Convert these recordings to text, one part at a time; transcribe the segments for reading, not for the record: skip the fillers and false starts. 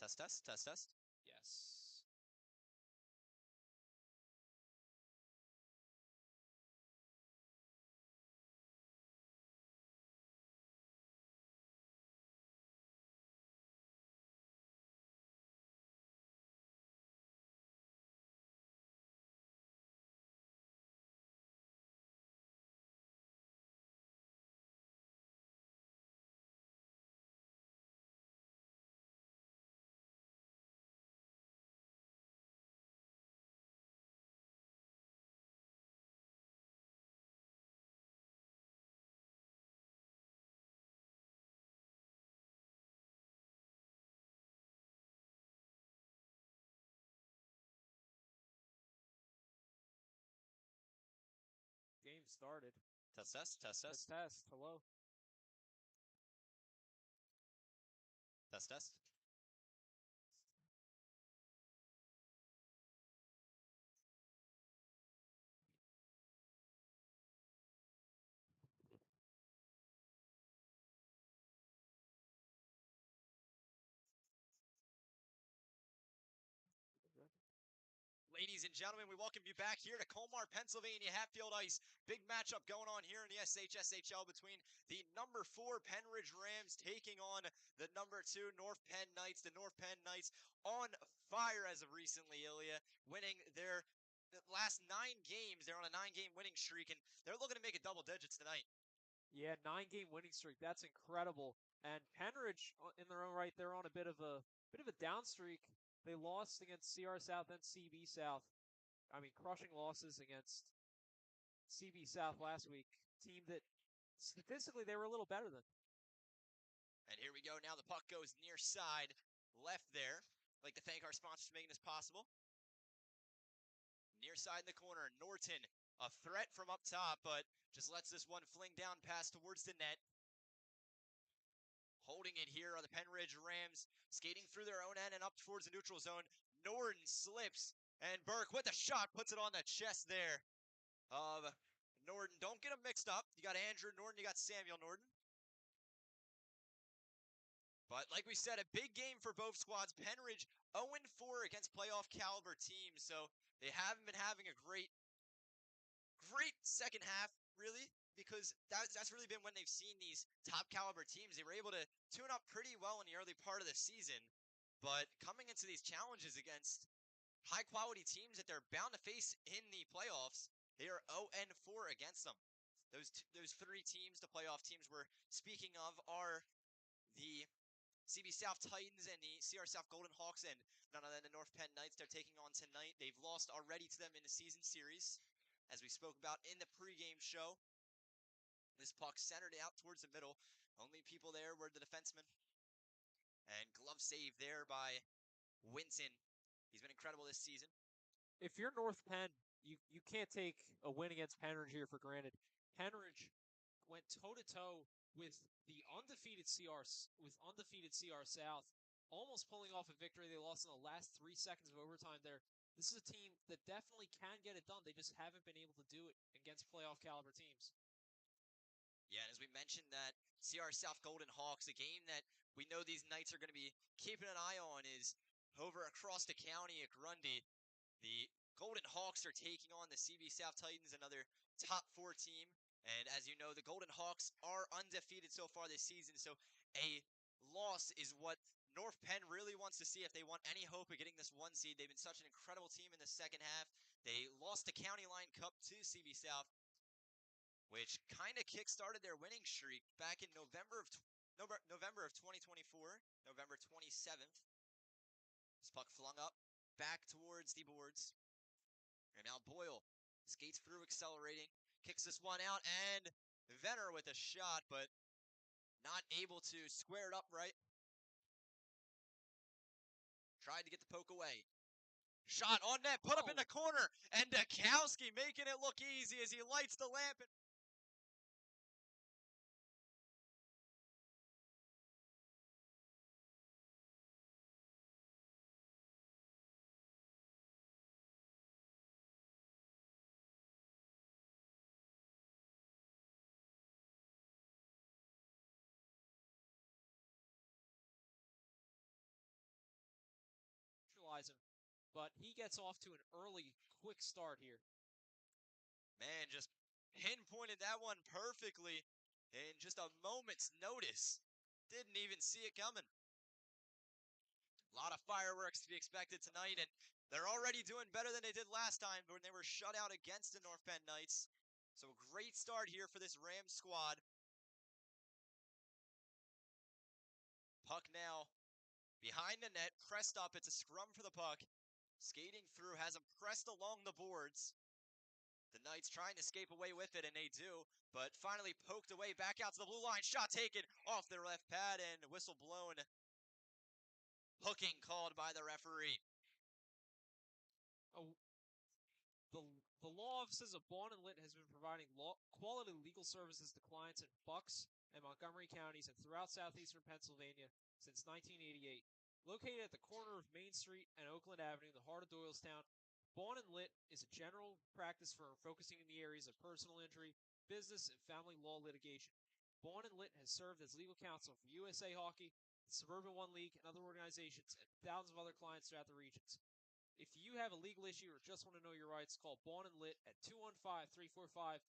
Test, test, test, test. Yes. Game started. Test, test, test, test. Test. Hello. Test, test. Ladies and gentlemen, we welcome you back here to Colmar, Pennsylvania, Hatfield Ice. Big matchup going on here in the SHSHL between the number 4 Pennridge Rams taking on the number 2 North Penn Knights. The North Penn Knights on fire as of recently, Ilya, winning their last 9 games. They're on a 9-game winning streak, and they're looking to make it double digits tonight. Yeah, 9-game winning streak. That's incredible. And Pennridge, in their own right, they're on a bit of a down streak. They lost against CR South and CB South. I mean, crushing losses against CB South last week. Team that statistically they were a little better than. And here we go. Now the puck goes near side left there. I'd like to thank our sponsors for making this possible. Near side in the corner, Norton, a threat from up top, but just lets this one fling down pass towards the net. Holding it here are the Pennridge Rams, skating through their own end and up towards the neutral zone. Norton slips, and Burke with a shot puts it on the chest there of Norton. Don't get them mixed up. You got Andrew Norton, you got Samuel Norton. But like we said, a big game for both squads. Pennridge 0-4 against playoff caliber teams, so they haven't been having a great second half, really, because that's really been when they've seen these top caliber teams. They were able to tune up pretty well in the early part of the season, but coming into these challenges against high quality teams that they're bound to face in the playoffs, they are 0-4 against them. Those 3 teams, the playoff teams we're speaking of, are the CB South Titans and the CR South Golden Hawks, and none other than the North Penn Knights they're taking on tonight. They've lost already to them in the season series, as we spoke about in the pregame show. This puck centered out towards the middle. Only people there were the defensemen. And glove save there by Winton. He's been incredible this season. If you're North Penn, you can't take a win against Pennridge here for granted. Pennridge went toe-to-toe with the undefeated CR South, almost pulling off a victory. They lost in the last 3 seconds of overtime there. This is a team that definitely can get it done. They just haven't been able to do it against playoff caliber teams. Yeah, and as we mentioned, that CR South Golden Hawks, a game that we know these Knights are going to be keeping an eye on, is over across the county at Grundy. The Golden Hawks are taking on the CB South Titans, another top 4 team. And as you know, the Golden Hawks are undefeated so far this season, so a loss is what North Penn really wants to see if they want any hope of getting this 1 seed. They've been such an incredible team in the second half. They lost the County Line Cup to CB South, which kind of kick-started their winning streak back in November of 2024, November 27th. This puck flung up back towards the boards. And now Boyle skates through, accelerating, kicks this one out, and Venner with a shot, but not able to square it up right. Tried to get the poke away. Shot on net, put up in the corner, and Dukowski making it look easy as he lights the lamp. but he gets off to an early, quick start here. Man, just pinpointed that one perfectly in just a moment's notice. Didn't even see it coming. A lot of fireworks to be expected tonight, and they're already doing better than they did last time when they were shut out against the North Penn Knights. So a great start here for this Rams squad. Puck now behind the net, pressed up. It's a scrum for the puck. Skating through, has him pressed along the boards. The Knights trying to escape away with it, and they do, but finally poked away back out to the blue line. Shot taken off their left pad, and whistle blown. Hooking called by the referee. Oh, the law offices of Bond and Lit has been providing quality legal services to clients in Bucks and Montgomery counties and throughout southeastern Pennsylvania since 1988. Located at the corner of Main Street and Oakland Avenue in the heart of Doylestown, Bond and Lit is a general practice firm focusing in the areas of personal injury, business, and family law litigation. Bond and Lit has served as legal counsel for USA Hockey, the Suburban One League, and other organizations, and thousands of other clients throughout the regions. If you have a legal issue or just want to know your rights, call Bond and Lit at 215-345-0221.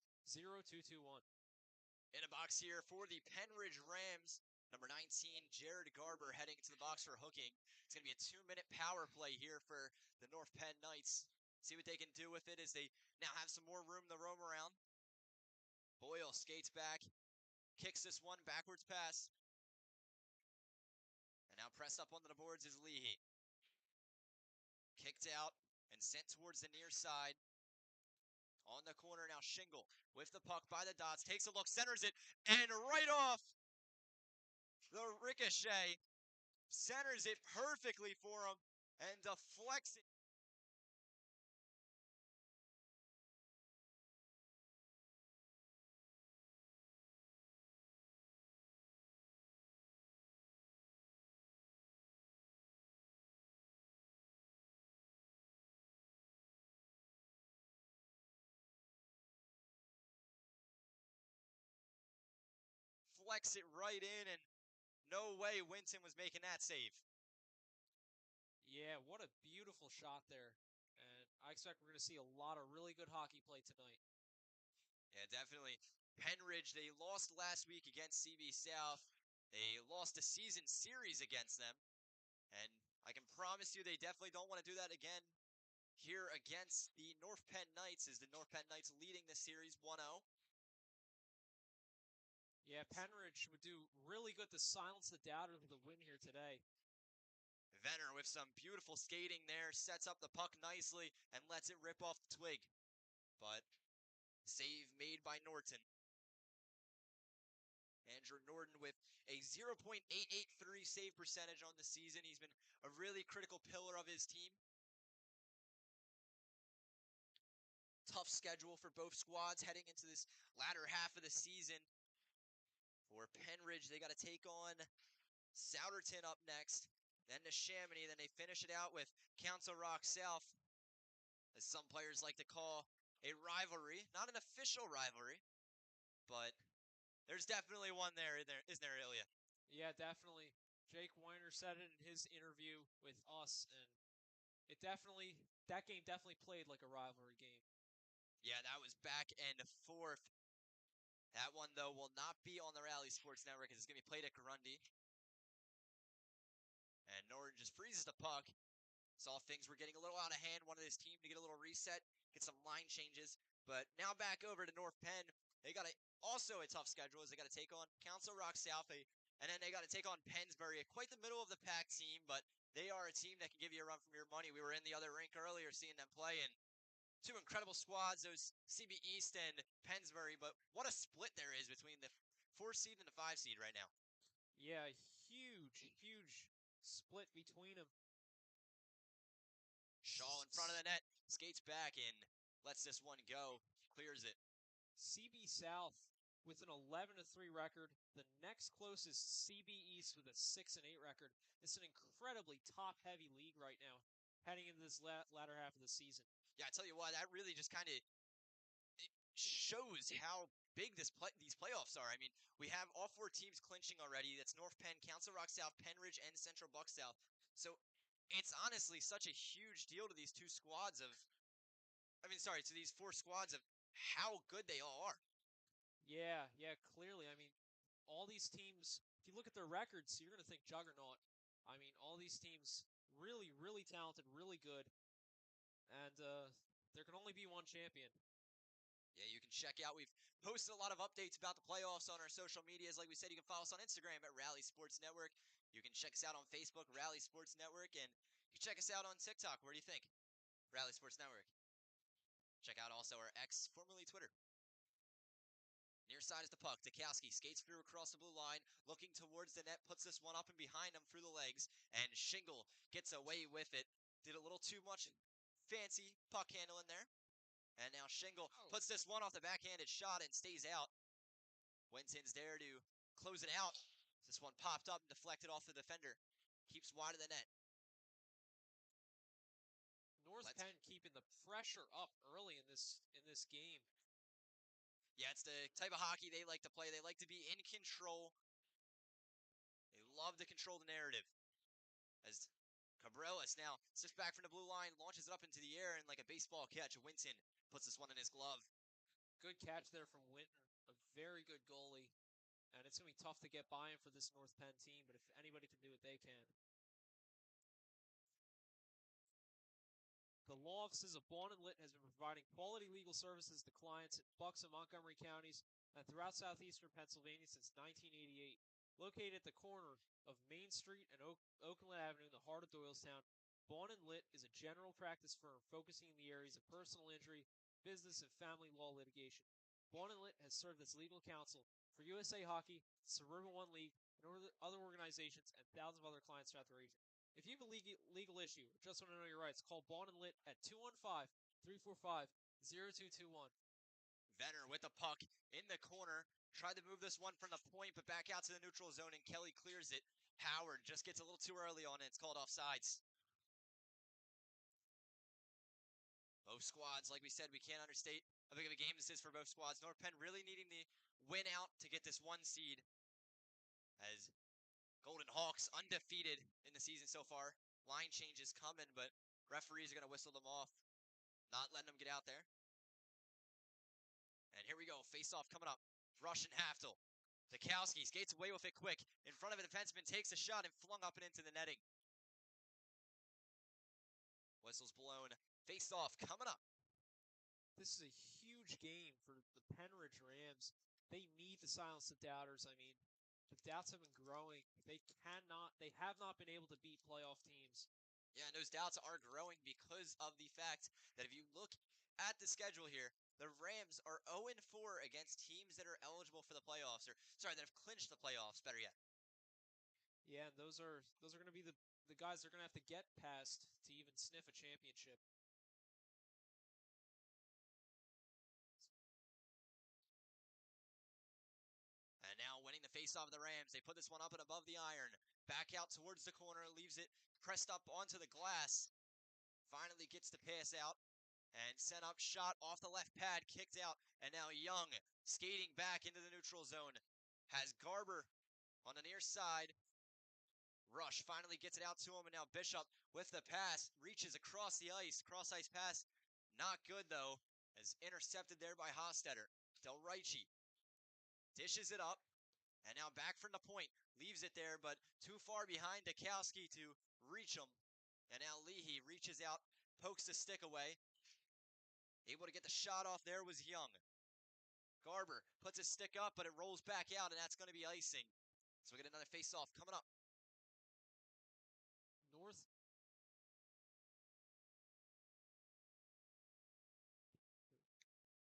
In a box here for the Pennridge Rams, number 19, Jared Garber heading to the box for hooking. It's going to be a 2-minute power play here for the North Penn Knights. See what they can do with it as they now have some more room to roam around. Boyle skates back, kicks this one, backwards pass. And now pressed up onto the boards is Leahy. Kicked out and sent towards the near side. On the corner now, Shingle with the puck by the dots, takes a look, centers it, and right off the ricochet, centers it perfectly for him, and deflects it. Flex it right in, and no way Winton was making that save. Yeah, what a beautiful shot there. And I expect we're going to see a lot of really good hockey play tonight. Yeah, definitely. Pennridge, they lost last week against CB South. They lost a season series against them. And I can promise you they definitely don't want to do that again here against the North Penn Knights, as the North Penn Knights leading the series 1-0. Yeah, Pennridge would do really good to silence the doubters with a win here today. Venner with some beautiful skating there, sets up the puck nicely and lets it rip off the twig. But save made by Norton. Andrew Norton with a 0.883 save percentage on the season. He's been a really critical pillar of his team. Tough schedule for both squads heading into this latter half of the season. For Pennridge, they got to take on Souderton up next, then to Chamonix, then they finish it out with Council Rock South, as some players like to call a rivalry. Not an official rivalry, but there's definitely one there, isn't there, Ilya? Yeah, definitely. Jake Weiner said it in his interview with us, and that game definitely played like a rivalry game. Yeah, that was back and forth. That one, though, will not be on the Rally Sports Network, as it's going to be played at Grundy. And Norton just freezes the puck. Saw things were getting a little out of hand. Wanted his team to get a little reset, get some line changes. But now back over to North Penn. They got also a tough schedule, as they got to take on Council Rock South, and then they got to take on Pennsbury, quite the middle of the pack team, but they are a team that can give you a run from your money. We were in the other rink earlier seeing them play, and two incredible squads, those CB East and Pennsbury, but what a split there is between the 4 seed and the 5 seed right now. Yeah, huge split between them. Shaw in front of the net, skates back and lets this one go, clears it. CB South with an 11-3 record. The next closest, CB East, with a 6-8 record. It's an incredibly top-heavy league right now, heading into this latter half of the season. Yeah, I tell you what, that really just kind of shows how big these playoffs are. I mean, we have all 4 teams clinching already. That's North Penn, Council Rock South, Pennridge, and Central Buck South. So it's honestly such a huge deal to these two squads of, to these four squads of how good they all are. Yeah, clearly. I mean, all these teams, if you look at their records, you're going to think juggernaut. I mean, all these teams really, really talented, really good, and there can only be one champion. Yeah, you can check out. We've posted a lot of updates about the playoffs on our social medias. Like we said, you can follow us on Instagram at Rally Sports Network. You can check us out on Facebook, Rally Sports Network, and you can check us out on TikTok. Where do you think? Rally Sports Network. Check out also our X, formerly Twitter. Near side is the puck. Dukowski skates through across the blue line, looking towards the net, puts this one up and behind him through the legs, and Shingle gets away with it. Did a little too much fancy puck handling there. And now Shingle puts this one off the backhanded shot and stays out. Winton's there to close it out. This one popped up and deflected off the defender. Keeps wide of the net. North Penn keeping the pressure up early in this game. Yeah, it's the type of hockey they like to play. They like to be in control. They love to control the narrative. As Cabreras now sits back from the blue line, launches it up into the air, and like a baseball catch, Winton puts this one in his glove. Good catch there from Winton, a very good goalie. And it's going to be tough to get by him for this North Penn team, but if anybody can do it, they can. The law offices of Bond and Litt has been providing quality legal services to clients in Bucks and Montgomery counties and throughout southeastern Pennsylvania since 1988. Located at the corner of Main Street and Oakland Avenue in the heart of Doylestown, Bond and Litt is a general practice firm focusing in the areas of personal injury, business, and family law litigation. Bond and Litt has served as legal counsel for USA Hockey, Suburban One League, and other organizations and thousands of other clients throughout the region. If you have a legal issue or just want to know your rights, call Bond and Litt at 215-345-0221. Venner with the puck in the corner. Tried to move this one from the point, but back out to the neutral zone, and Kelly clears it. Howard just gets a little too early on it. It's called offsides. Both squads, like we said, we can't understate how big of a game this is for both squads. North Penn really needing the win out to get this one seed, as Golden Hawks undefeated in the season so far. Line changes coming, but referees are going to whistle them off, not letting them get out there. And here we go, face-off coming up. Rush and Haftel. Dukowski skates away with it quick. In front of a defenseman, takes a shot and flung up and into the netting. Whistle's blown. Face-off coming up. This is a huge game for the Pennridge Rams. They need to silence the doubters. I mean, the doubts have been growing. They have not been able to beat playoff teams. Yeah, and those doubts are growing because of the fact that if you look at the schedule here, the Rams are 0-4 against teams that are eligible for the playoffs, that have clinched the playoffs, better yet. Yeah, and those are going to be the guys they're going to have to get past to even sniff a championship. And now winning the faceoff of the Rams, they put this one up and above the iron. Back out towards the corner, leaves it pressed up onto the glass. Finally gets the pass out. And sent up, shot off the left pad, kicked out, and now Young skating back into the neutral zone. Has Garber on the near side. Rush finally gets it out to him, and now Bishop with the pass, reaches across the ice, cross-ice pass. Not good, though, as intercepted there by Hostetter. Del Ricci dishes it up, and now back from the point, leaves it there, but too far behind Dukowski to reach him. And now Leahy reaches out, pokes the stick away. Able to get the shot off there was Young. Garber puts his stick up, but it rolls back out, and that's going to be icing. So we get another face-off coming up. North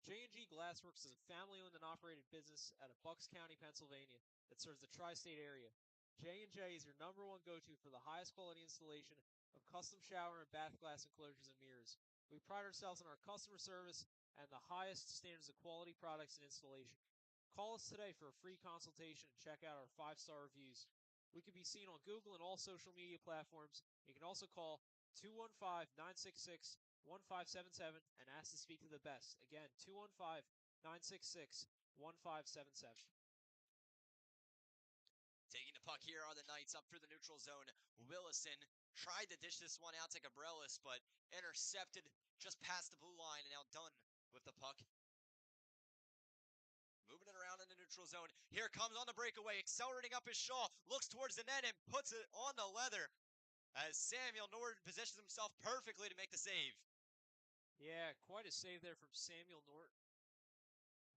J&G Glassworks is a family-owned and operated business out of Bucks County, Pennsylvania that serves the tri-state area. J&J is your number one go-to for the highest quality installation of custom shower and bath glass enclosures and mirrors. We pride ourselves on our customer service and the highest standards of quality products and installation. Call us today for a free consultation and check out our 5-star reviews. We can be seen on Google and all social media platforms. You can also call 215-966-1577 and ask to speak to the best. Again, 215-966-1577. Taking the puck here are the Knights up through the neutral zone. Willison tried to dish this one out to Gabrielis, but intercepted just past the blue line and now done with the puck. Moving it around in the neutral zone. Here comes on the breakaway, accelerating up his Shaw, looks towards the net and puts it on the leather as Samuel Norton positions himself perfectly to make the save. Yeah, quite a save there from Samuel Norton.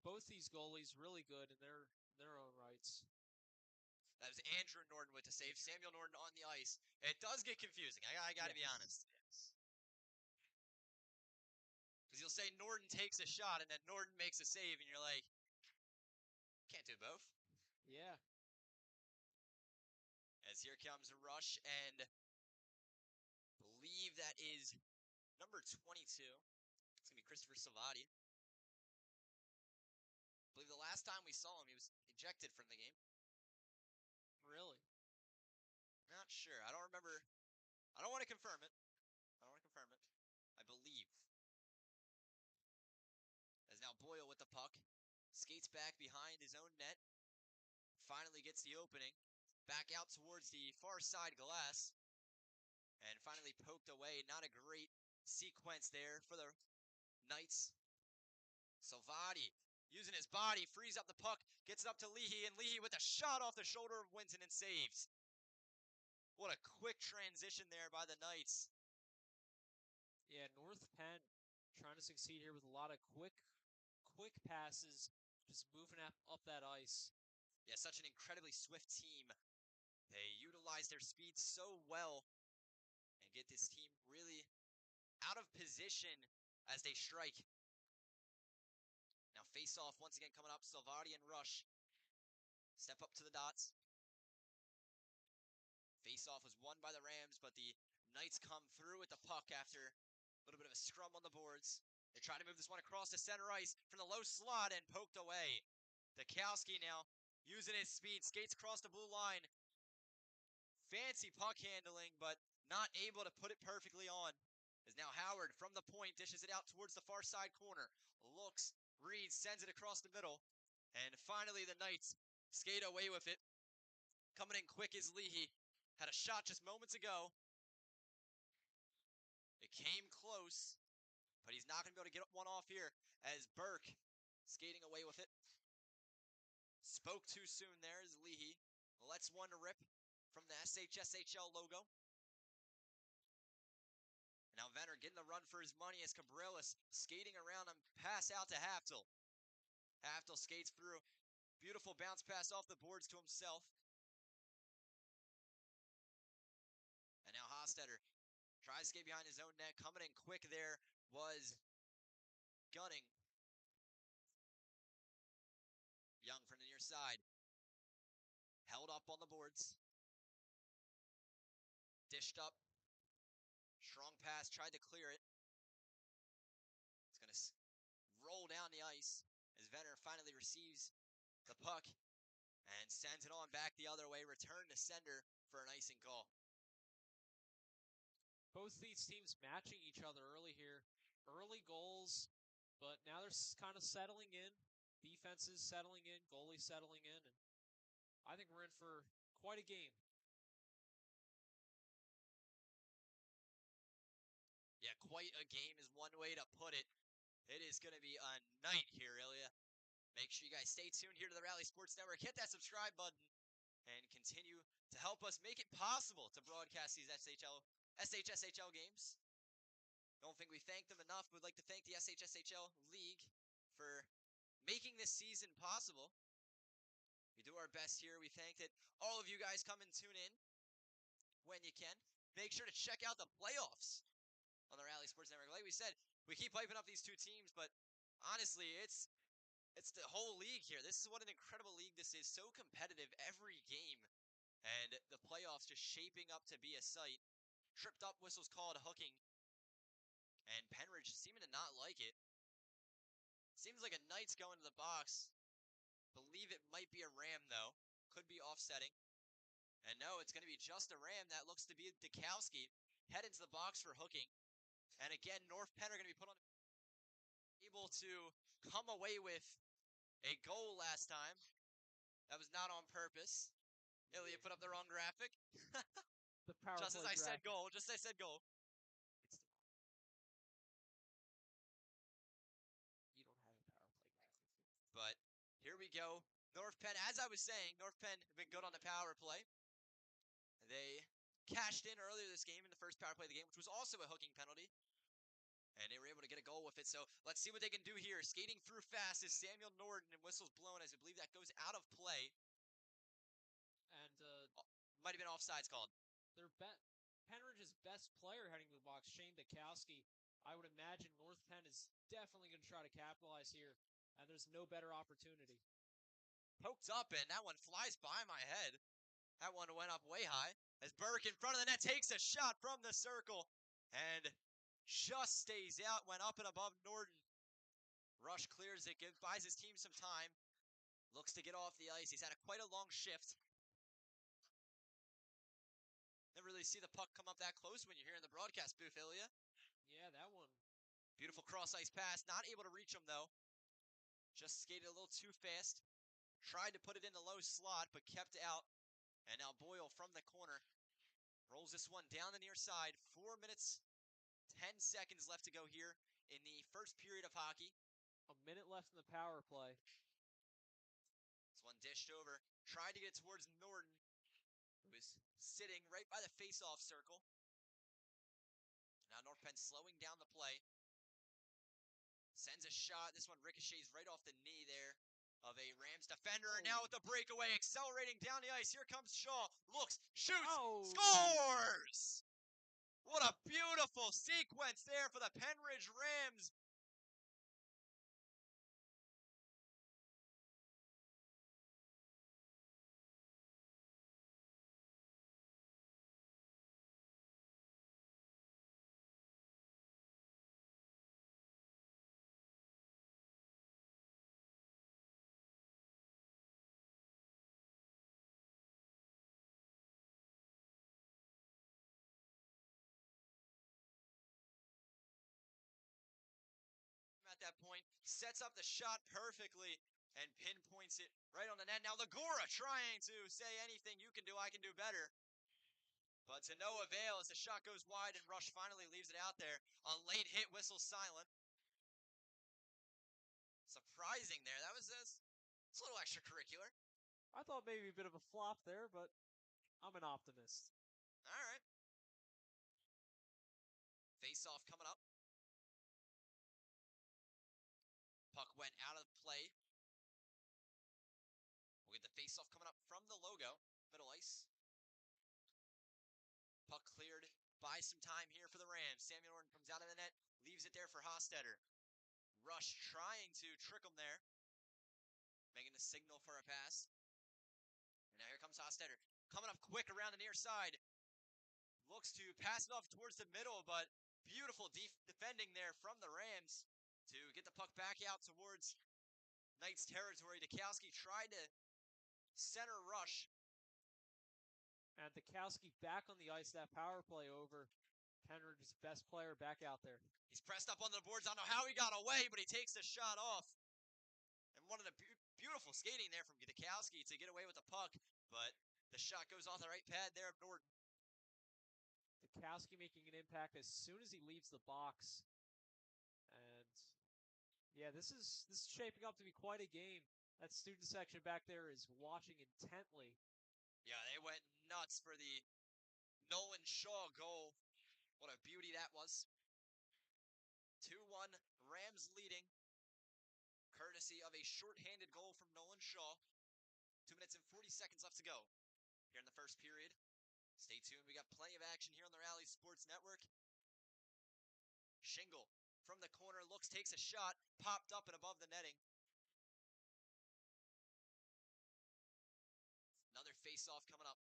Both these goalies really good in their own rights. That was Andrew Norton with the save. Samuel Norton on the ice. It does get confusing. I got to be honest. Because you'll say Norton takes a shot and then Norton makes a save, and you're like, can't do both. Yeah. As here comes a rush, and believe that is number 22. It's going to be Christopher Salvati. I believe the last time we saw him, he was ejected from the game. Really? Not sure. I don't remember. I don't want to confirm it. I believe. As now Boyle with the puck. Skates back behind his own net. Finally gets the opening. Back out towards the far side glass. And finally poked away. Not a great sequence there for the Knights. Salvati using his body, frees up the puck, gets it up to Leahy, and Leahy with a shot off the shoulder of Winton and saves. What a quick transition there by the Knights. Yeah, North Penn trying to succeed here with a lot of quick passes, just moving up that ice. Yeah, such an incredibly swift team. They utilize their speed so well and get this team really out of position as they strike. Now face-off once again coming up. Salvati and Rush step up to the dots. Face-off was won by the Rams, but the Knights come through with the puck after a little bit of a scrum on the boards. They try to move this one across the center ice from the low slot and poked away. Dukowski now using his speed, skates across the blue line. Fancy puck handling, but not able to put it perfectly on. Is now Howard from the point, dishes it out towards the far side corner. Looks, reads, sends it across the middle. And finally the Knights skate away with it. Coming in quick is Leahy. Had a shot just moments ago. It came close, but he's not going to be able to get one off here as Burke skating away with it. Spoke too soon there as Leahy lets one rip from the SHSHL logo. And now Venner getting the run for his money as Gabrielis skating around and pass out to Haftel. Haftel skates through. Beautiful bounce pass off the boards to himself. And now Hostetter tries to skate behind his own net. Coming in quick there was Gunning. Young from the near side. Held up on the boards. Dished up. Strong pass. Tried to clear it. It's going to roll down the ice as Venner finally receives the puck and sends it on back the other way. Return to sender for an icing call. Both these teams matching each other early here. Early goals, but now they're kind of settling in. Defenses settling in, goalies settling in, and I think we're in for quite a game. Yeah, quite a game is one way to put it. It is going to be a night here, Ilya. Make sure you guys stay tuned here to the Rally Sports Network. Hit that subscribe button and continue to help us make it possible to broadcast these SHSHL games. Don't think we thank them enough. We'd like to thank the SHSHL League for making this season possible. We do our best here. We thank that all of you guys come and tune in when you can. Make sure to check out the playoffs on the Rally Sports Network. Like we said, we keep hyping up these two teams, but honestly, it's the whole league here. This is what an incredible league this is. So competitive every game. And the playoffs just shaping up to be a sight. Tripped up whistles called hooking. And Pennridge seeming to not like it. Seems like a Knight's going to the box. Believe it might be a Ram, though. Could be offsetting. And no, it's going to be just a Ram. That looks to be Dukowski. Head into the box for hooking. And again, North Penn are going to be put on able to come away with a goal last time. That was not on purpose. Ilya put up the wrong graphic. The power Just as play I said graphic. goal. Just as I said goal. It's you don't have a power play graphic. But here we go. North Penn, as I was saying, North Penn have been good on the power play. They cashed in earlier this game in the first power play of the game, which was also a hooking penalty. And they were able to get a goal with it. So let's see what they can do here. Skating through fast is Samuel Norton, and whistle's blown as I believe that goes out of play. And might have been offsides called. Their Pennridge's best player heading to the box, Shane Dukowski. I would imagine North Penn is definitely going to try to capitalize here, and there's no better opportunity. Poked up, and that one flies by my head. That one went up way high. As Burke in front of the net takes a shot from the circle, and just stays out, went up and above Norton. Rush clears it, buys his team some time. Looks to get off the ice. He's had quite a long shift. Never really see the puck come up that close when you're here in the broadcast booth, Ilya. Yeah, that one. Beautiful cross-ice pass. Not able to reach him, though. Just skated a little too fast. Tried to put it in the low slot, but kept out. And now Boyle from the corner rolls this one down the near side. 4 minutes, 10 seconds left to go here in the first period of hockey. A minute left in the power play. This one dished over. Tried to get it towards Norton, who is sitting right by the face-off circle. Now North Penn slowing down the play. Sends a shot. This one ricochets right off the knee there of a Rams defender. And now with the breakaway, accelerating down the ice. Here comes Shaw. Looks, shoots, scores! What a beautiful sequence there for the Pennridge Rams. At that point, sets up the shot perfectly and pinpoints it right on the net. Now Legora trying to say anything you can do, I can do better. But to no avail as the shot goes wide and Rush finally leaves it out there. A late hit, whistle silent. Surprising there. That was it's a little extracurricular. I thought maybe a bit of a flop there, but I'm an optimist. All right. Face-off coming up. Puck went out of play. We'll get the face-off coming up from the logo. Middle ice. Puck cleared. Buy some time here for the Rams. Samuel Norton comes out of the net. Leaves it there for Hostetter. Rush trying to trick him there. Making the signal for a pass. And now here comes Hostetter. Coming up quick around the near side. Looks to pass it off towards the middle, but beautiful defending there from the Rams to get the puck back out towards Knights territory. Dukowski tried to center Rush. And Dukowski back on the ice, that power play over. Pennridge's best player back out there. He's pressed up on the boards. I don't know how he got away, but he takes the shot off. And one of the beautiful skating there from Dukowski to get away with the puck, but the shot goes off the right pad there of Norton. Dukowski making an impact as soon as he leaves the box. And yeah, this is shaping up to be quite a game. That student section back there is watching intently. Yeah, they went nuts for the Nolan Shaw goal. What a beauty that was. 2-1, Rams leading, courtesy of a shorthanded goal from Nolan Shaw. 2 minutes and 40 seconds left to go here in the first period. Stay tuned. We got plenty of action here on the Rally Sports Network. Shingle from the corner looks, takes a shot, popped up and above the netting. Another face-off coming up.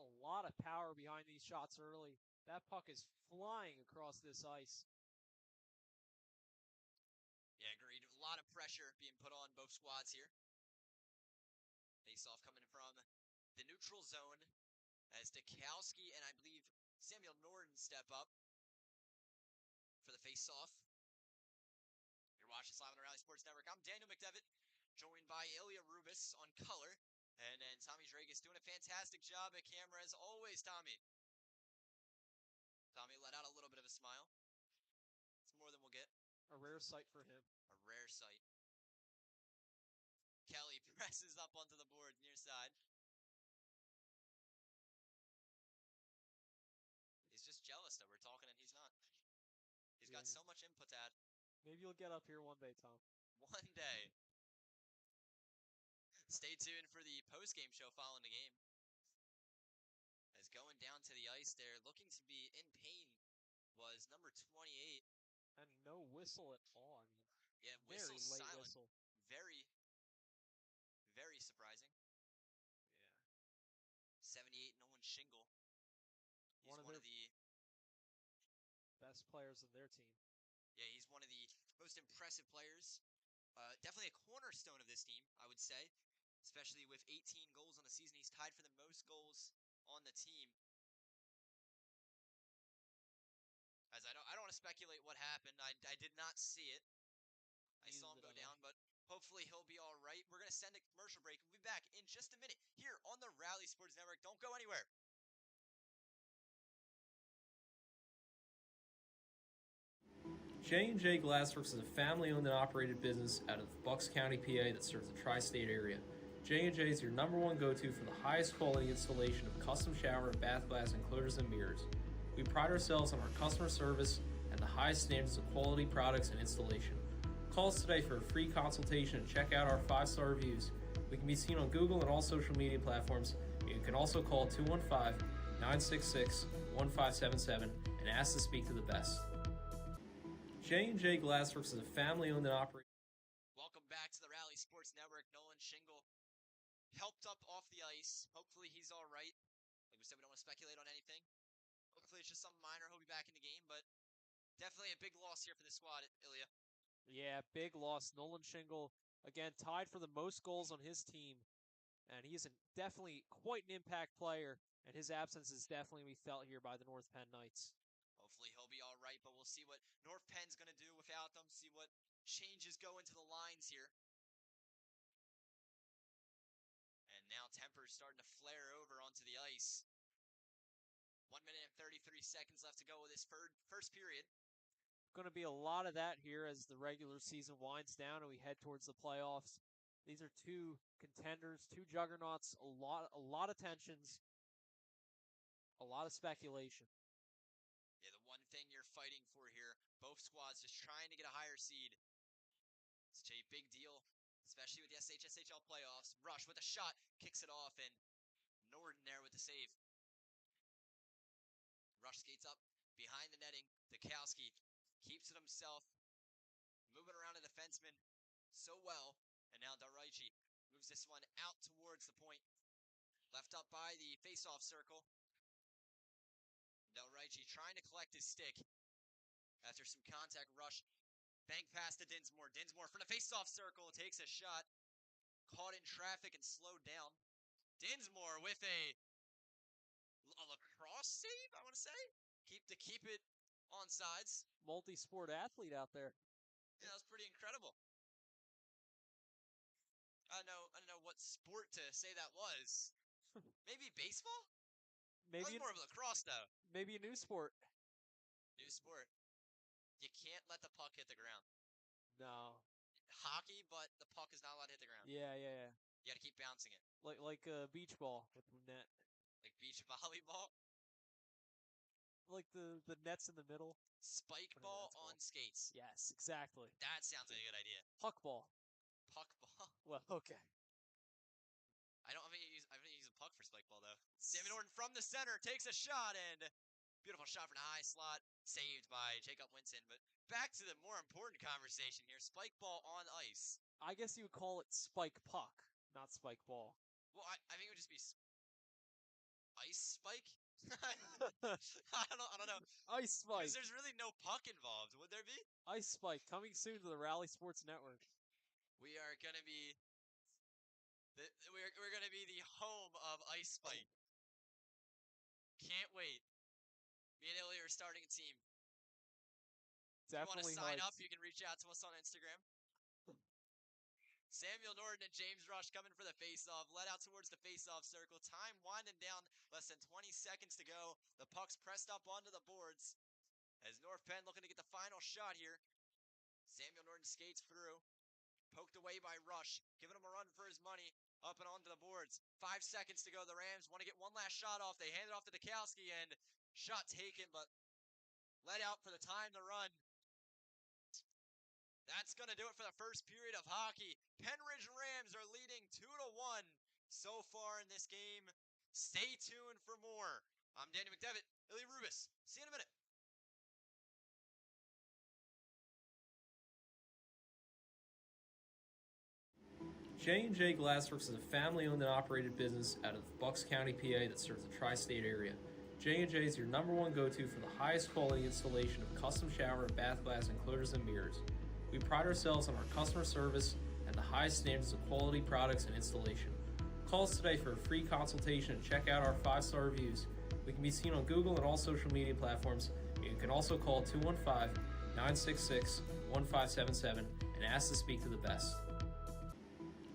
A lot of power behind these shots early. That puck is flying across this ice. Yeah, agreed. A lot of pressure being put on both squads here. Face-off coming from the neutral zone as Dukowski and I believe Samuel Norton step up for the face-off. You're watching live on the Rally Sports Network. I'm Daniel McDevitt, joined by Ilya Rubis on color. And then Tommy Drake is doing a fantastic job at camera as always, Tommy. Tommy let out a little bit of a smile. It's more than we'll get. A rare sight for him. A rare sight. Kelly presses up onto the board near side. He's just jealous that we're talking and he's not. He's got so much input to add. Maybe you'll get up here one day, Tom. One day. Stay tuned for the post-game show following the game. As going down to the ice there, looking to be in pain, was number 28. And no whistle at all. I mean, yeah, whistle silent. Whistle. Very, very surprising. Yeah. 78, Nolan Shingle. He's one of the best players of their team. Yeah, he's one of the most impressive players. Definitely a cornerstone of this team, I would say. Especially with 18 goals on the season. He's tied for the most goals on the team. As I don't want to speculate what happened. I did not see it. I saw him go down, but hopefully he'll be all right. We're going to send a commercial break. We'll be back in just a minute here on the Rally Sports Network. Don't go anywhere. J&J Glassworks is a family-owned and operated business out of Bucks County, PA that serves the tri-state area. J&J is your #1 go-to for the highest quality installation of custom shower and bath glass enclosures and mirrors. We pride ourselves on our customer service and the highest standards of quality products and installation. Call us today for a free consultation and check out our 5-star reviews. We can be seen on Google and all social media platforms. You can also call 215-966-1577 and ask to speak to the best. J&J Glassworks is a family-owned and operated. Welcome back to the Rally Sports Network. Nolan Shingle helped up off the ice. Hopefully he's all right. Like we said, we don't want to speculate on anything. Hopefully it's just something minor. He'll be back in the game, but definitely a big loss here for the squad, Ilya. Yeah, big loss. Nolan Shingle, again, tied for the most goals on his team. And he's definitely quite an impact player, and his absence is definitely be felt here by the North Penn Knights. Hopefully he'll be all right, but we'll see what North Penn's going to do without them, see what changes go into the lines here. And now temper's starting to flare over onto the ice. 1 minute and 33 seconds left to go with this first period. Going to be a lot of that here as the regular season winds down and we head towards the playoffs. These are two contenders, two juggernauts, a lot of tensions, a lot of speculation. Yeah, the one thing you're fighting for here, both squads just trying to get a higher seed. It's a big deal, especially with the SHSHL playoffs. Rush with a shot, kicks it off, and Norden there with the save. Rush skates up behind the netting. Dukowski keeps it himself, moving around a defenseman so well. And now Daraichi moves this one out towards the point. Left up by the face-off circle. Daraichi trying to collect his stick. After some contact, Rush bank pass to Dinsmore. Dinsmore from the face-off circle takes a shot. Caught in traffic and slowed down. Dinsmore with a lacrosse save, I want to say. Keep it on sides. Multi-sport athlete out there. Yeah, that was pretty incredible. I don't know what sport to say that was. Maybe baseball? Maybe that was more of lacrosse, though. Maybe a new sport. New sport. You can't let the puck hit the ground. No. Hockey, but the puck is not allowed to hit the ground. Yeah. You got to keep bouncing it. Like a beach ball with the net. Like beach volleyball? Like the nets in the middle. Spike ball on skates. Yes, exactly. That sounds like a good idea. Puck ball. Puck ball? Well, okay. I don't think you use a puck for spike ball, though. Sammy Norton from the center takes a shot, and beautiful shot from the high slot. Saved by Jacob Winston. But back to the more important conversation here. Spike ball on ice. I guess you would call it spike puck, not spike ball. Well, I think it would just be ice spike? I don't know. Ice spike. Because there's really no puck involved. Would there be? Ice spike coming soon to the Rally Sports Network. We are going to be we're going to be the home of Ice Spike. Can't wait. Me and Ilya are starting a team. Definitely. If you want to sign up, you can reach out to us on Instagram. Samuel Norton and James Rush coming for the faceoff. Led out towards the faceoff circle. Time winding down. Less than 20 seconds to go. The puck's pressed up onto the boards. As North Penn looking to get the final shot here. Samuel Norton skates through. Poked away by Rush. Giving him a run for his money. Up and onto the boards. 5 seconds to go. The Rams want to get one last shot off. They hand it off to Dukowski, and shot taken, but let out for the time to run. That's going to do it for the first period of hockey. Pennridge Rams are leading 2-1 so far in this game. Stay tuned for more. I'm Danny McDevitt, Ilya Rubis. See you in a minute. J&J Glassworks is a family-owned and operated business out of Bucks County, PA that serves the tri-state area. J&J is your #1 go-to for the highest quality installation of custom shower and bath glass enclosures and mirrors. We pride ourselves on our customer service and the highest standards of quality products and installation. Call us today for a free consultation and check out our 5-star reviews. We can be seen on Google and all social media platforms. You can also call 215-966-1577 and ask to speak to the best.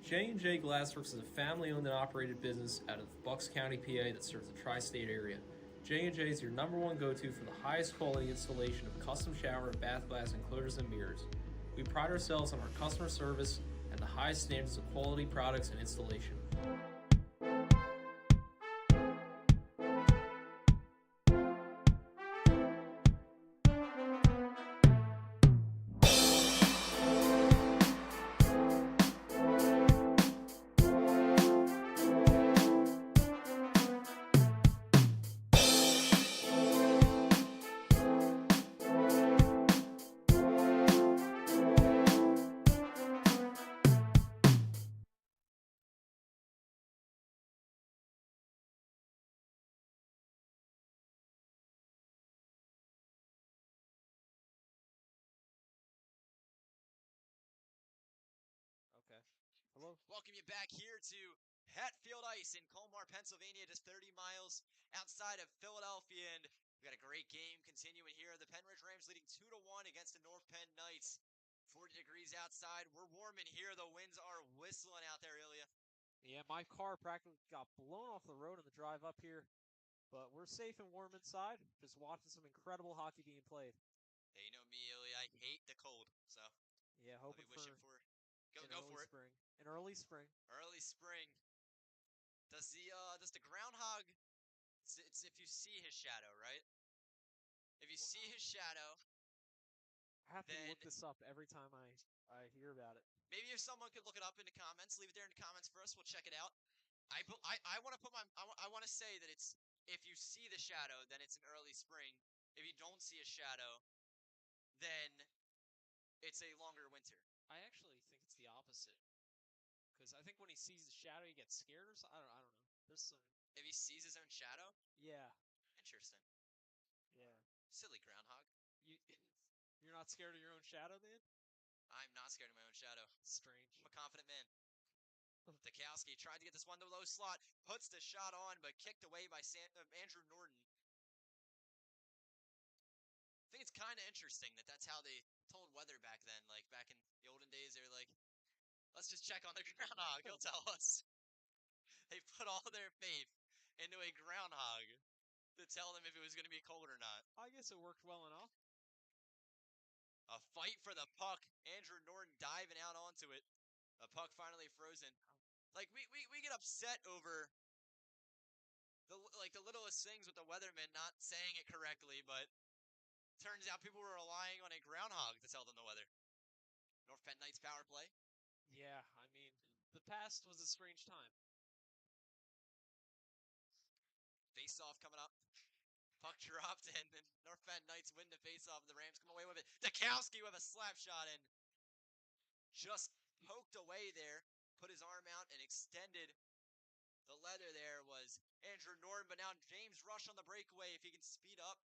J&J Glassworks is a family-owned and operated business out of Bucks County, PA that serves the tri-state area. J&J is your #1 go-to for the highest quality installation of custom shower and bath glass enclosures and mirrors. We pride ourselves on our customer service and the highest standards of quality products and installation. Okay. Hello? Welcome you back here to Hatfield Ice in Colmar, Pennsylvania, just 30 miles outside of Philadelphia. And we got a great game continuing here. The Pennridge Rams leading 2-1 against the North Penn Knights. 40 degrees outside. We're warm in here. The winds are whistling out there, Ilya. Yeah, my car practically got blown off the road on the drive up here, but we're safe and warm inside, just watching some incredible hockey being played. Hey, you know me, Ilya. I hate the cold, so Yeah, I'll hoping be wishing for go for it. spring. An early spring. Early spring. Does the groundhog? It's if you see his shadow, right? If you see his shadow, I have to then look this up every time I hear about it. maybe if someone could look it up in the comments, leave it there in the comments for us. We'll check it out. I want to put I want to say that it's if you see the shadow, then it's an early spring. If you don't see a shadow, then it's a longer winter. I actually think it's the opposite. Because I think when he sees the shadow, he gets scared or something. I don't know. There's some. If he sees his own shadow, Yeah. interesting. Yeah. Silly groundhog. You're not scared of your own shadow, then? I'm not scared of my own shadow. Strange. I'm a confident man. Dukowski tried to get this one to the low slot, puts the shot on, but kicked away by Andrew Norton. I think it's kind of interesting that that's how they told weather back then. Like back in the olden days, they were like, let's just check on the groundhog. He'll tell us. They put all their faith into a groundhog to tell them if it was going to be cold or not. I guess it worked well enough. A fight for the puck. Andrew Norton diving out onto it. The puck finally frozen. Like we get upset over the littlest things with the weatherman not saying it correctly, but turns out people were relying on a groundhog to tell them the weather. North Penn Knights power play. Yeah, I mean, the past was a strange time. Face-off coming up. Puck dropped, and the North Penn Knights win the face-off. The Rams come away with it. Dukowski with a slap shot, and just poked away there. Put his arm out and extended the leather there was Andrew Norton, but now James Rush on the breakaway. If he can speed up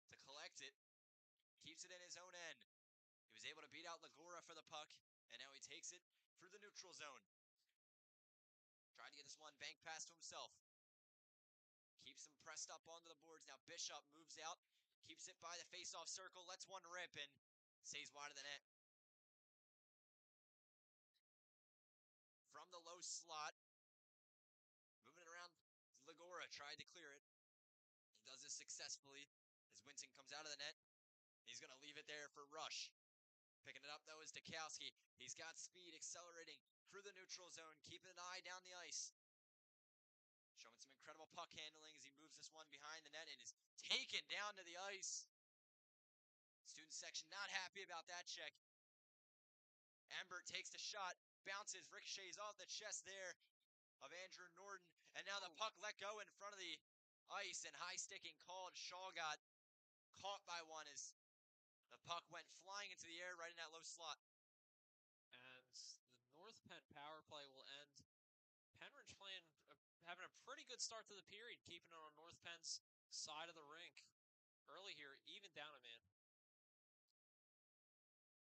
to collect it, keeps it in his own end. He was able to beat out Lagora for the puck, and now he takes it through the neutral zone. Tried to get this one bank pass to himself. Keeps him pressed up onto the boards. Now Bishop moves out, keeps it by the face-off circle, lets one rip, and stays wide of the net. low slot. Moving it around. Legora tried to clear it. He does this successfully as Winton comes out of the net. He's going to leave it there for Rush. Picking it up, though, is Dukowski. He's got speed, accelerating through the neutral zone, keeping an eye down the ice. Showing some incredible puck handling as he moves this one behind the net and is taken down to the ice. Student section not happy about that check. Embert takes the shot, bounces, ricochets off the chest there of Andrew Norton. And now the puck let go in front of the ice and high sticking called. Shaw got caught by one as the puck went flying into the air right in that low slot. And the North Penn power play will end. Pennridge having a pretty good start to the period, keeping it on North Penn's side of the rink. Early here, even down a man.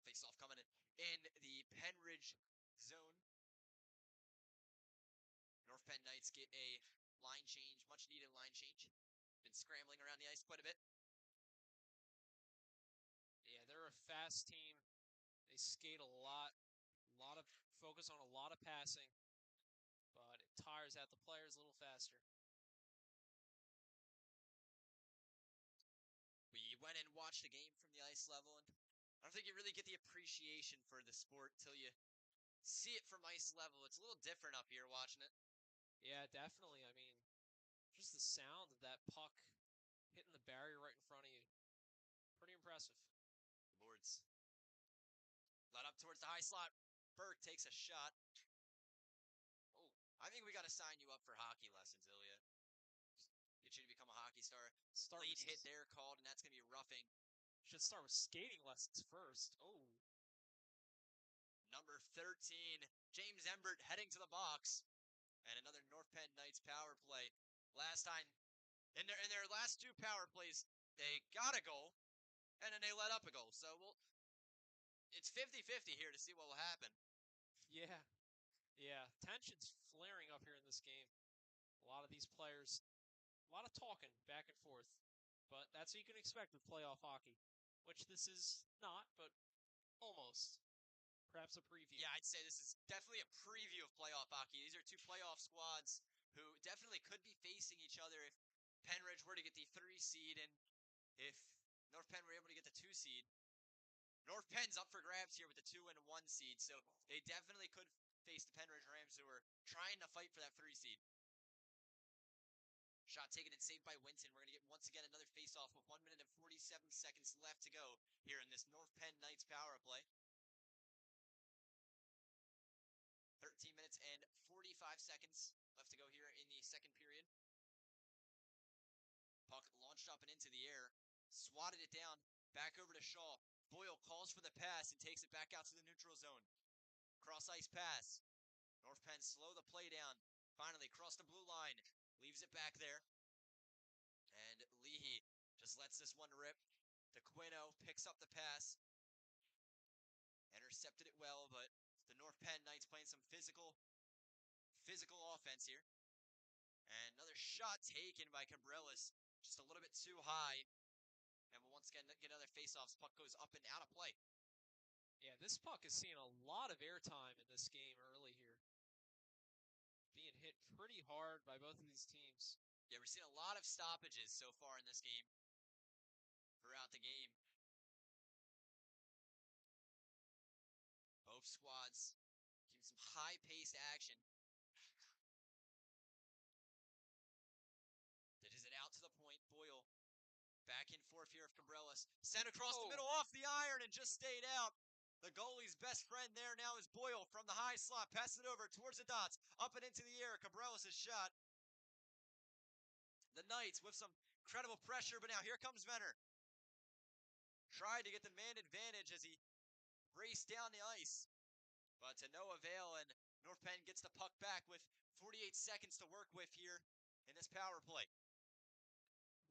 Face-off coming in the Pennridge zone. North Penn Knights get a line change, much-needed line change. Been scrambling around the ice quite a bit. Yeah, they're a fast team. They skate a lot of focus on a lot of passing, but it tires out the players a little faster. We went and watched the game from the ice level, and I don't think you really get the appreciation for the sport till you see it from ice level. It's a little different up here watching it. Yeah, definitely. I mean, just the sound of that puck hitting the barrier right in front of you. Pretty impressive. The boards led up towards the high slot. Burke takes a shot. Oh, I think we got to sign you up for hockey lessons, Ilya. Get you to become a hockey star. Late hit there called, and that's going to be roughing. Should start with skating lessons first. Oh. Number 13, James Embert heading to the box. And another North Penn Knights power play. Last time, in their last two power plays, they got a goal, and then they let up a goal. So, it's 50-50 here to see what will happen. Yeah. Yeah. Tension's flaring up here in this game. A lot of these players, a lot of talking back and forth. But that's what you can expect with playoff hockey, which this is not, but almost. Perhaps a preview. Yeah, I'd say this is definitely a preview of playoff hockey. These are two playoff squads who definitely could be facing each other if Pennridge were to get the 3 seed and if North Penn were able to get the 2 seed. North Penn's up for grabs here with the 2 and 1 seed, so they definitely could face the Pennridge Rams who are trying to fight for that 3 seed. Shot taken and saved by Winton. We're going to get once again another face-off with 1 minute and 47 seconds left to go here in this North Penn Knights power play. 13 minutes and 45 seconds left to go here in the second period. Puck launched up and into the air, swatted it down, back over to Shaw. Boyle calls for the pass and takes it back out to the neutral zone. Cross-ice pass. North Penn slow the play down. Finally, cross the blue line. Leaves it back there. And Leahy just lets this one rip. DeQuino picks up the pass. Intercepted it well, but the North Penn Knights playing some physical offense here. And another shot taken by Cabrelas, just a little bit too high. And we'll once again get another face-offs. Puck goes up and out of play. Yeah, this puck is seeing a lot of airtime in this game early here. Being hit pretty hard by both of these teams. Yeah, we're seeing a lot of stoppages so far in this game. Throughout the game. Both squads keep some high-paced action. Dishes it out to the point. Boyle back and forth here of Cabrelas. Sent across the middle off the iron and just stayed out. The goalie's best friend there now is Boyle from the high slot. Passes it over towards the dots. Up and into the air. Cabrelas' shot. The Knights with some incredible pressure, but now here comes Venner. Tried to get the man advantage as he raced down the ice, but to no avail, and North Penn gets the puck back with 48 seconds to work with here in this power play.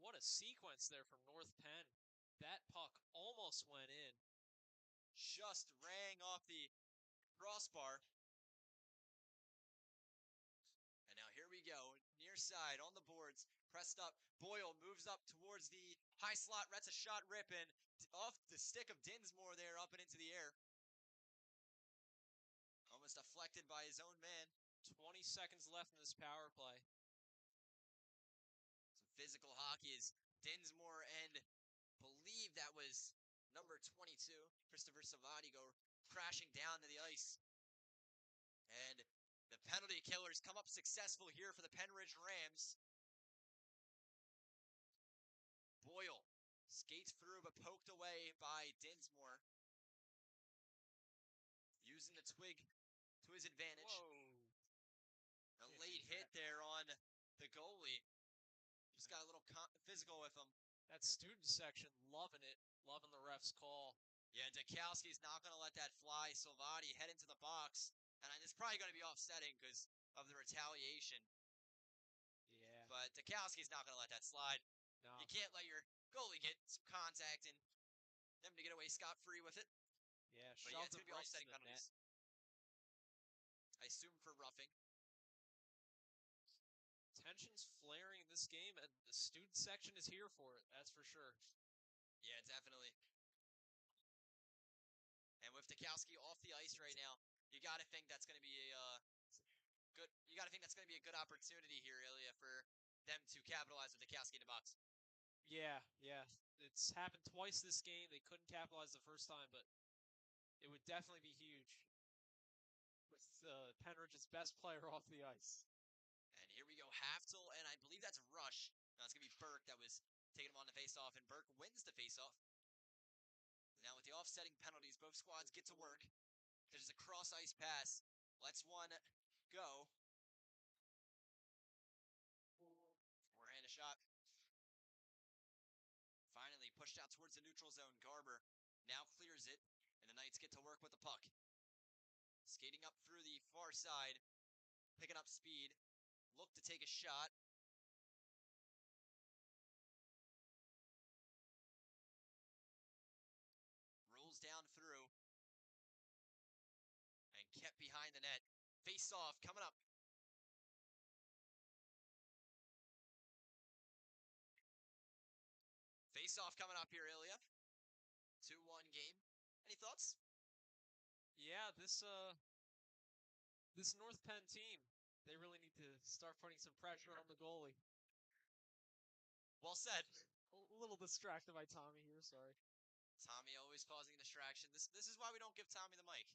What a sequence there from North Penn. That puck almost went in. Just rang off the crossbar. And now here we go, near side on the boards, pressed up. Boyle moves up towards the high slot, lets a shot rip in, off the stick of Dinsmore there, up and into the air. Almost deflected by his own man. 20 seconds left in this power play. Some physical hockey as Dinsmore and believe that was number 22, Christopher Savati, go crashing down to the ice. And the penalty killers come up successful here for the Pennridge Rams. Boyle skates through but poked away by Dinsmore. Using the twig to his advantage. Whoa. A late hit there on the goalie. Just got a little physical with him. That student section loving it. Loving the ref's call. Yeah, Dukowski's not going to let that fly. Silvati head into the box. And it's probably going to be offsetting because of the retaliation. Yeah. But Dukowski's not going to let that slide. No. You can't let your goalie get some contact and them to get away scot-free with it. Yeah, but yeah, it's going to be offsetting penalties. I assume for roughing. Tension's flaring in this game, and the student section is here for it. That's for sure. Yeah, definitely. And with Dukowski off the ice right now, you got to think that's going to be a good. You got to think that's going to be a good opportunity here, Ilya, for them to capitalize with Dukowski in the box. Yeah. It's happened twice this game. They couldn't capitalize the first time, but it would definitely be huge with Pennridge's best player off the ice. And here we go, Haftel, and I believe that's Rush. No, it's going to be Burke that was taking him on the faceoff, and Burke wins the faceoff. Now with the offsetting penalties, both squads get to work. There's a cross-ice pass. Let's one go. Forehand a shot. Finally pushed out towards the neutral zone. Garber now clears it, and the Knights get to work with the puck. Skating up through the far side, picking up speed. Look to take a shot. Rolls down through. And kept behind the net. Face off coming up. Face off coming up here, Ilya. 2-1 game. Any thoughts? Yeah, this North Penn team, they really need to start putting some pressure on the goalie. Well said. A little distracted by Tommy here, sorry. Tommy always causing a distraction. This is why we don't give Tommy the mic.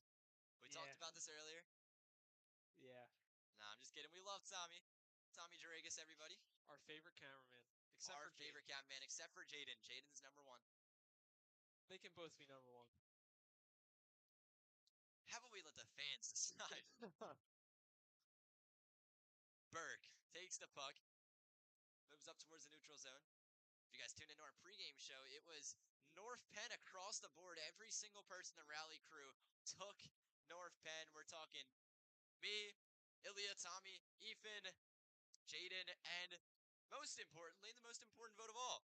We talked about this earlier. Yeah. Nah, I'm just kidding. We love Tommy. Tommy Jaragus, everybody. Our favorite cameraman. Our favorite cameraman, except for Jaden. Jaden's number one. They can both be number one. How about we let the fans decide? Burke takes the puck. Moves up towards the neutral zone. If you guys tuned into our pregame show, it was North Penn across the board. Every single person in the rally crew took North Penn. We're talking me, Ilya, Tommy, Ethan, Jaden, and most importantly, the most important vote of all,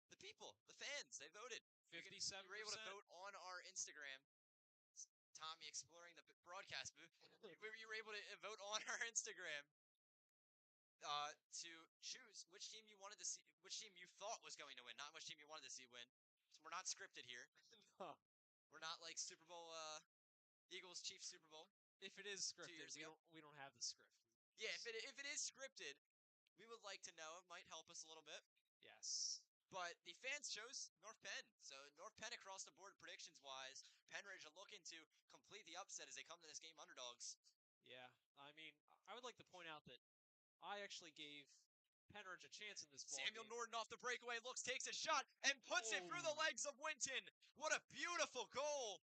the people, the fans. They voted. 57%. You were able to vote on our Instagram. Tommy exploring the broadcast booth. You were able to vote on our Instagram to choose which team you wanted to see, which team you thought was going to win, not which team you wanted to see win. So we're not scripted here. No. We're not like Super Bowl, Eagles Chiefs Super Bowl. If it is scripted, 2 years ago. we don't have the script. Yeah, if it is scripted, we would like to know. It might help us a little bit. Yes. But the fans chose North Penn. So North Penn across the board predictions-wise. Pennridge are looking to complete the upset as they come to this game underdogs. Yeah. I mean, I would like to point out that I actually gave Pennridge a chance in this ball Samuel game. Norton off the breakaway, looks, takes a shot, and puts it through the legs of Winton. What a beautiful goal.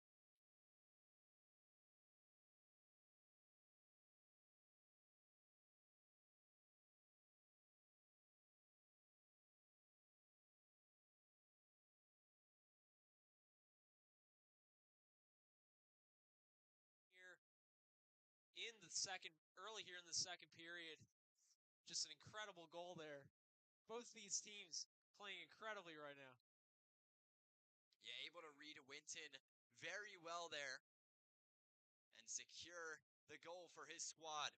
Early here in the second period, just an incredible goal there. Both these teams playing incredibly right now. Yeah, able to read Winton very well there and secure the goal for his squad.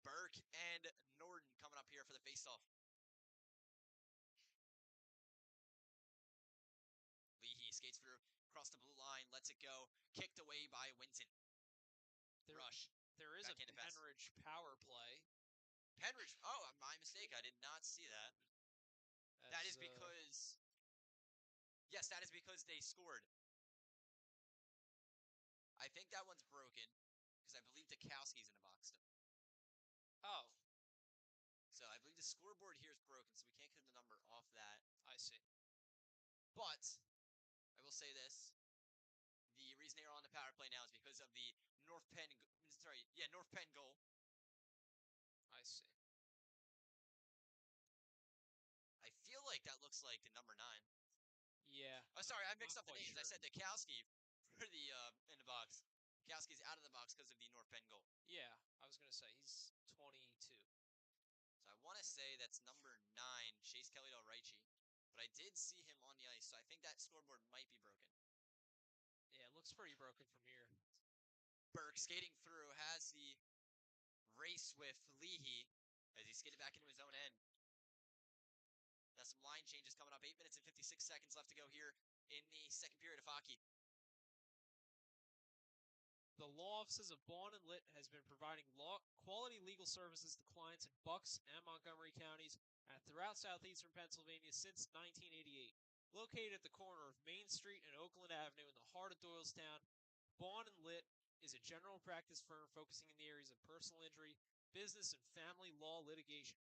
Burke and Norton coming up here for the faceoff. Leahy skates through, across the blue line, lets it go, kicked away by Winton. Rush. There is a Backhanded pass. Pennridge power play. Penridge. Oh, my mistake. I did not see that. That is as, because. Yes, that is because they scored. I think that one's broken because I believe Dukowski's in the box still. Oh, So I believe the scoreboard here is broken, so we can't get the number off that. I see. But I will say this: the reason they are on the power play now is because of the North Penn goal. I see. I feel like that looks like the number 9. Yeah. Oh, sorry, I mixed Not up the quite names. sure. I said Dukowski for the in the box. Dukowski's out of the box because of the North Penn goal. Yeah, I was gonna say he's 22. So I want to say that's number 9, Chase Kelly Del Ricci. But I did see him on the ice, so I think that scoreboard might be broken. Yeah, it looks pretty broken from here. Burke skating through has the race with Leahy as he skated back into his own end. Now some line changes coming up. 8 minutes and 56 seconds left to go here in the second period of hockey. The law offices of Bond and Litt has been providing quality legal services to clients in Bucks and Montgomery counties and throughout southeastern Pennsylvania since 1988. Located at the corner of Main Street and Oakland Avenue in the heart of Doylestown, Bond and Litt is a general practice firm focusing in the areas of personal injury, business, and family law litigation.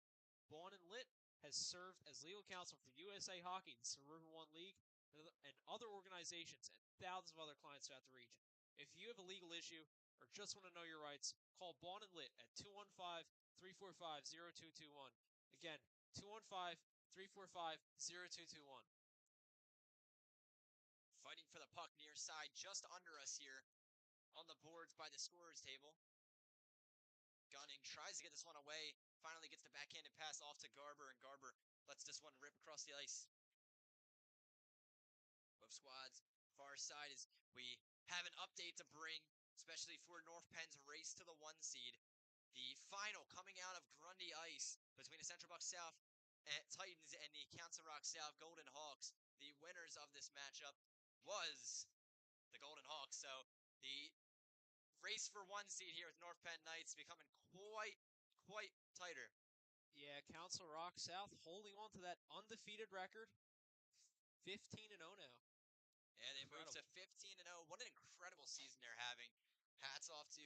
Bond and Litt has served as legal counsel for USA Hockey, the Suburban One League, and other organizations and thousands of other clients throughout the region. If you have a legal issue or just want to know your rights, call Bond and Litt at 215-345-0221. Again, 215-345-0221. Fighting for the puck near side, just under us here on the boards by the scorer's table. Gunning tries to get this one away. Finally gets the backhanded pass off to Garber, and Garber lets this one rip across the ice. Both squads, far side, as we have an update to bring, especially for North Penn's race to the 1 seed. The final coming out of Grundy Ice between the Central Bucks South Titans and the Council Rock South Golden Hawks. The winners of this matchup was the Golden Hawks. So the race for 1 seed here with North Penn Knights becoming quite tighter. Yeah, Council Rock South holding on to that undefeated record. 15-0 now. Yeah, they moved to 15-0. What an incredible season they're having. Hats off to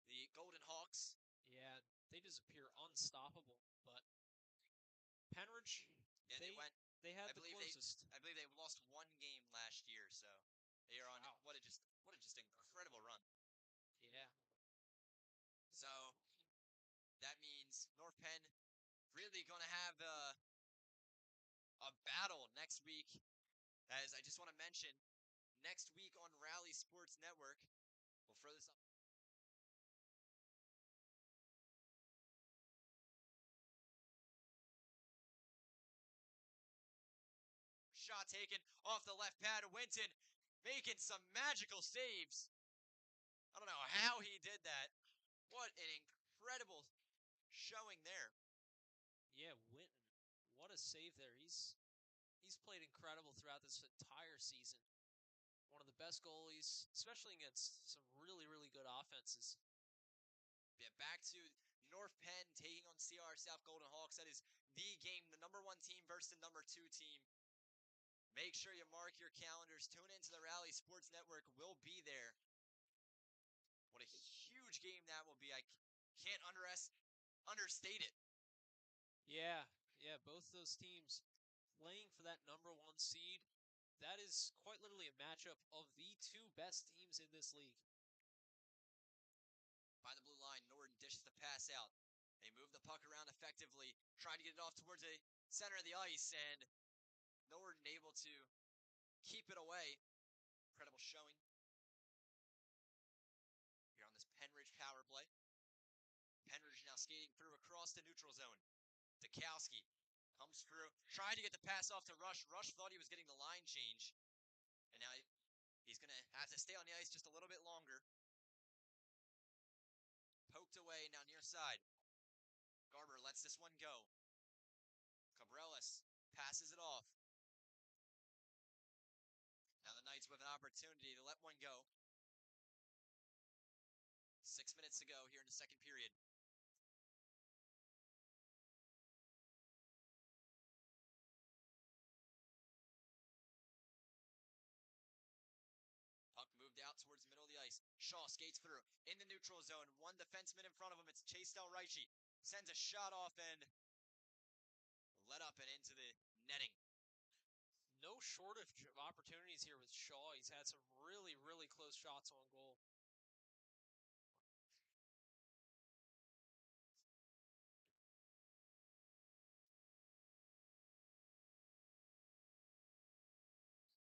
the Golden Hawks. Yeah, they just appear unstoppable. But Pennridge, Yeah, they had the closest. I believe they lost 1 game last year, so they are on Wow. what a just incredible run. Yeah. So that means North Penn really gonna have a battle next week. As I just want to mention, next week on Rally Sports Network, we'll throw this up. Shot taken off the left pad. Winton making some magical saves. I don't know how he did that. What an incredible showing there. Yeah, Winton. What a save there. He's played incredible throughout this entire season. One of the best goalies, especially against some really, really good offenses. Yeah, back to North Penn taking on CR South Golden Hawks. That is the game, the number 1 team versus the number 2 team. Make sure you mark your calendars. Tune into the Rally Sports Network. We'll be there. What a huge game that will be. I can't understate it. Yeah, both those teams playing for that number 1 seed. That is quite literally a matchup of the 2 best teams in this league. By the blue line, Norton dishes the pass out. They move the puck around effectively, trying to get it off towards the center of the ice, and Norton able to keep it away. Incredible showing here on this Pennridge power play. Pennridge now skating through across the neutral zone. Dukowski comes through, trying to get the pass off to Rush. Rush thought he was getting the line change, and now he's going to have to stay on the ice just a little bit longer. Poked away, now near side. Garber lets this one go. Cabrelas passes it off. Now the Knights with an opportunity to let one go. 6 minutes to go here in the second period. Puck moved out towards the middle of the ice. Shaw skates through in the neutral zone. One defenseman in front of him. It's Chase Del Reichi. Sends a shot off and let up and into the netting. No shortage of opportunities here with Shaw. He's had some really, really close shots on goal.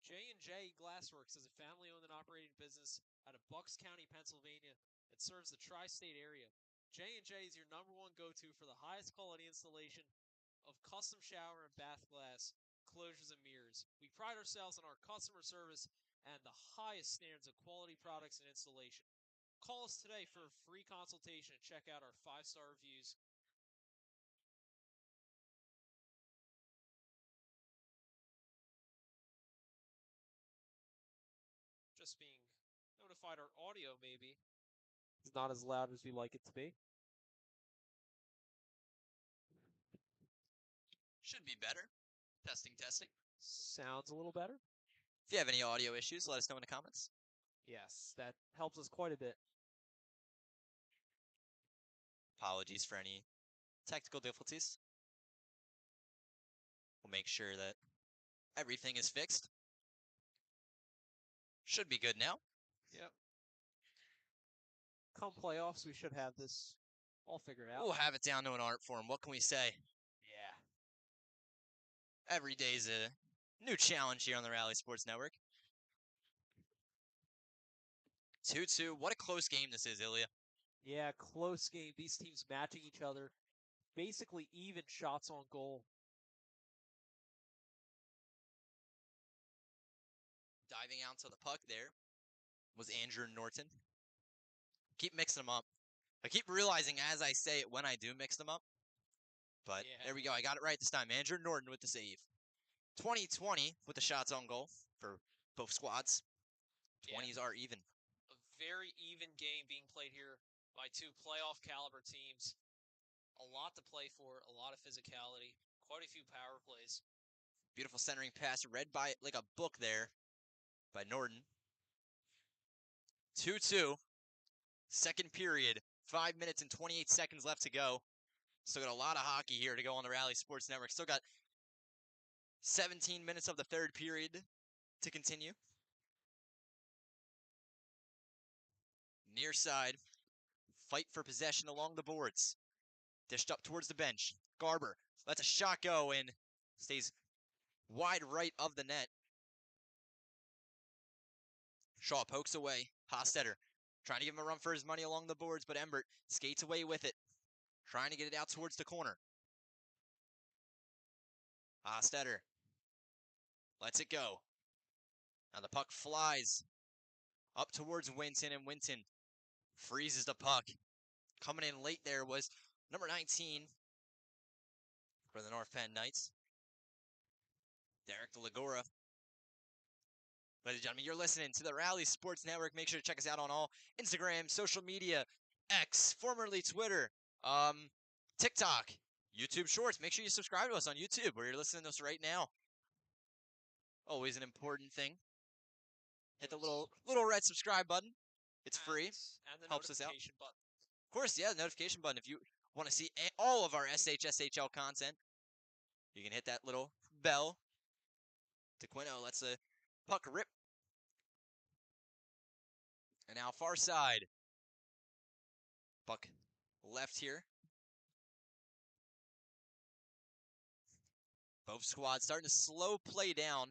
J&J Glassworks is a family-owned and operated business out of Bucks County, Pennsylvania. It serves the tri-state area. J&J is your number one go-to for the highest quality installation of custom shower and bath glass, closures, and mirrors. We pride ourselves on our customer service and the highest standards of quality products and installation. Call us today for a free consultation and check out our 5-star reviews. Just being notified our audio maybe is not as loud as we like it to be. Should be better. Testing, testing. Sounds a little better. If you have any audio issues, let us know in the comments. Yes, that helps us quite a bit. Apologies for any technical difficulties. We'll make sure that everything is fixed. Should be good now. Yep. Come playoffs, we should have this all figured out. We'll have it down to an art form. What can we say? Yeah. Every day is a new challenge here on the Rally Sports Network. 2-2. What a close game this is, Ilya. Yeah, close game. These teams matching each other. Basically even shots on goal. Diving out to the puck there was Andrew Norton. Keep mixing them up. I keep realizing as I say it when I do mix them up. But there we go. I got it right this time. Andrew Norton with the save. 20-20 with the shots on goal for both squads. 20s are even. A very even game being played here by two playoff caliber teams. A lot to play for, a lot of physicality, quite a few power plays. Beautiful centering pass read by like a book there by Norton. 2-2. Second period. 5 minutes and 28 seconds left to go. Still got a lot of hockey here to go on the Rally Sports Network. Still got 17 minutes of the third period to continue. Near side. Fight for possession along the boards. Dished up towards the bench. Garber lets a shot go and stays wide right of the net. Shaw pokes away. Hostetter trying to give him a run for his money along the boards, but Embert skates away with it. Trying to get it out towards the corner. Hostetter lets it go. Now the puck flies up towards Winton, and Winton freezes the puck. Coming in late there was number 19 for the North Penn Knights, Derek DeLagora. Ladies and gentlemen, you're listening to the Rally Sports Network. Make sure to check us out on all Instagram, social media, X, formerly Twitter, TikTok, YouTube Shorts. Make sure you subscribe to us on YouTube where you're listening to us right now. Always an important thing. Hit the little red subscribe button. It's free. And the helps us out. notification button. Of course, yeah, the notification button. If you want to see all of our SHSHL content, you can hit that little bell. DeQuino lets the puck rip. And now far side. Puck left here. Both squads starting to slow play down.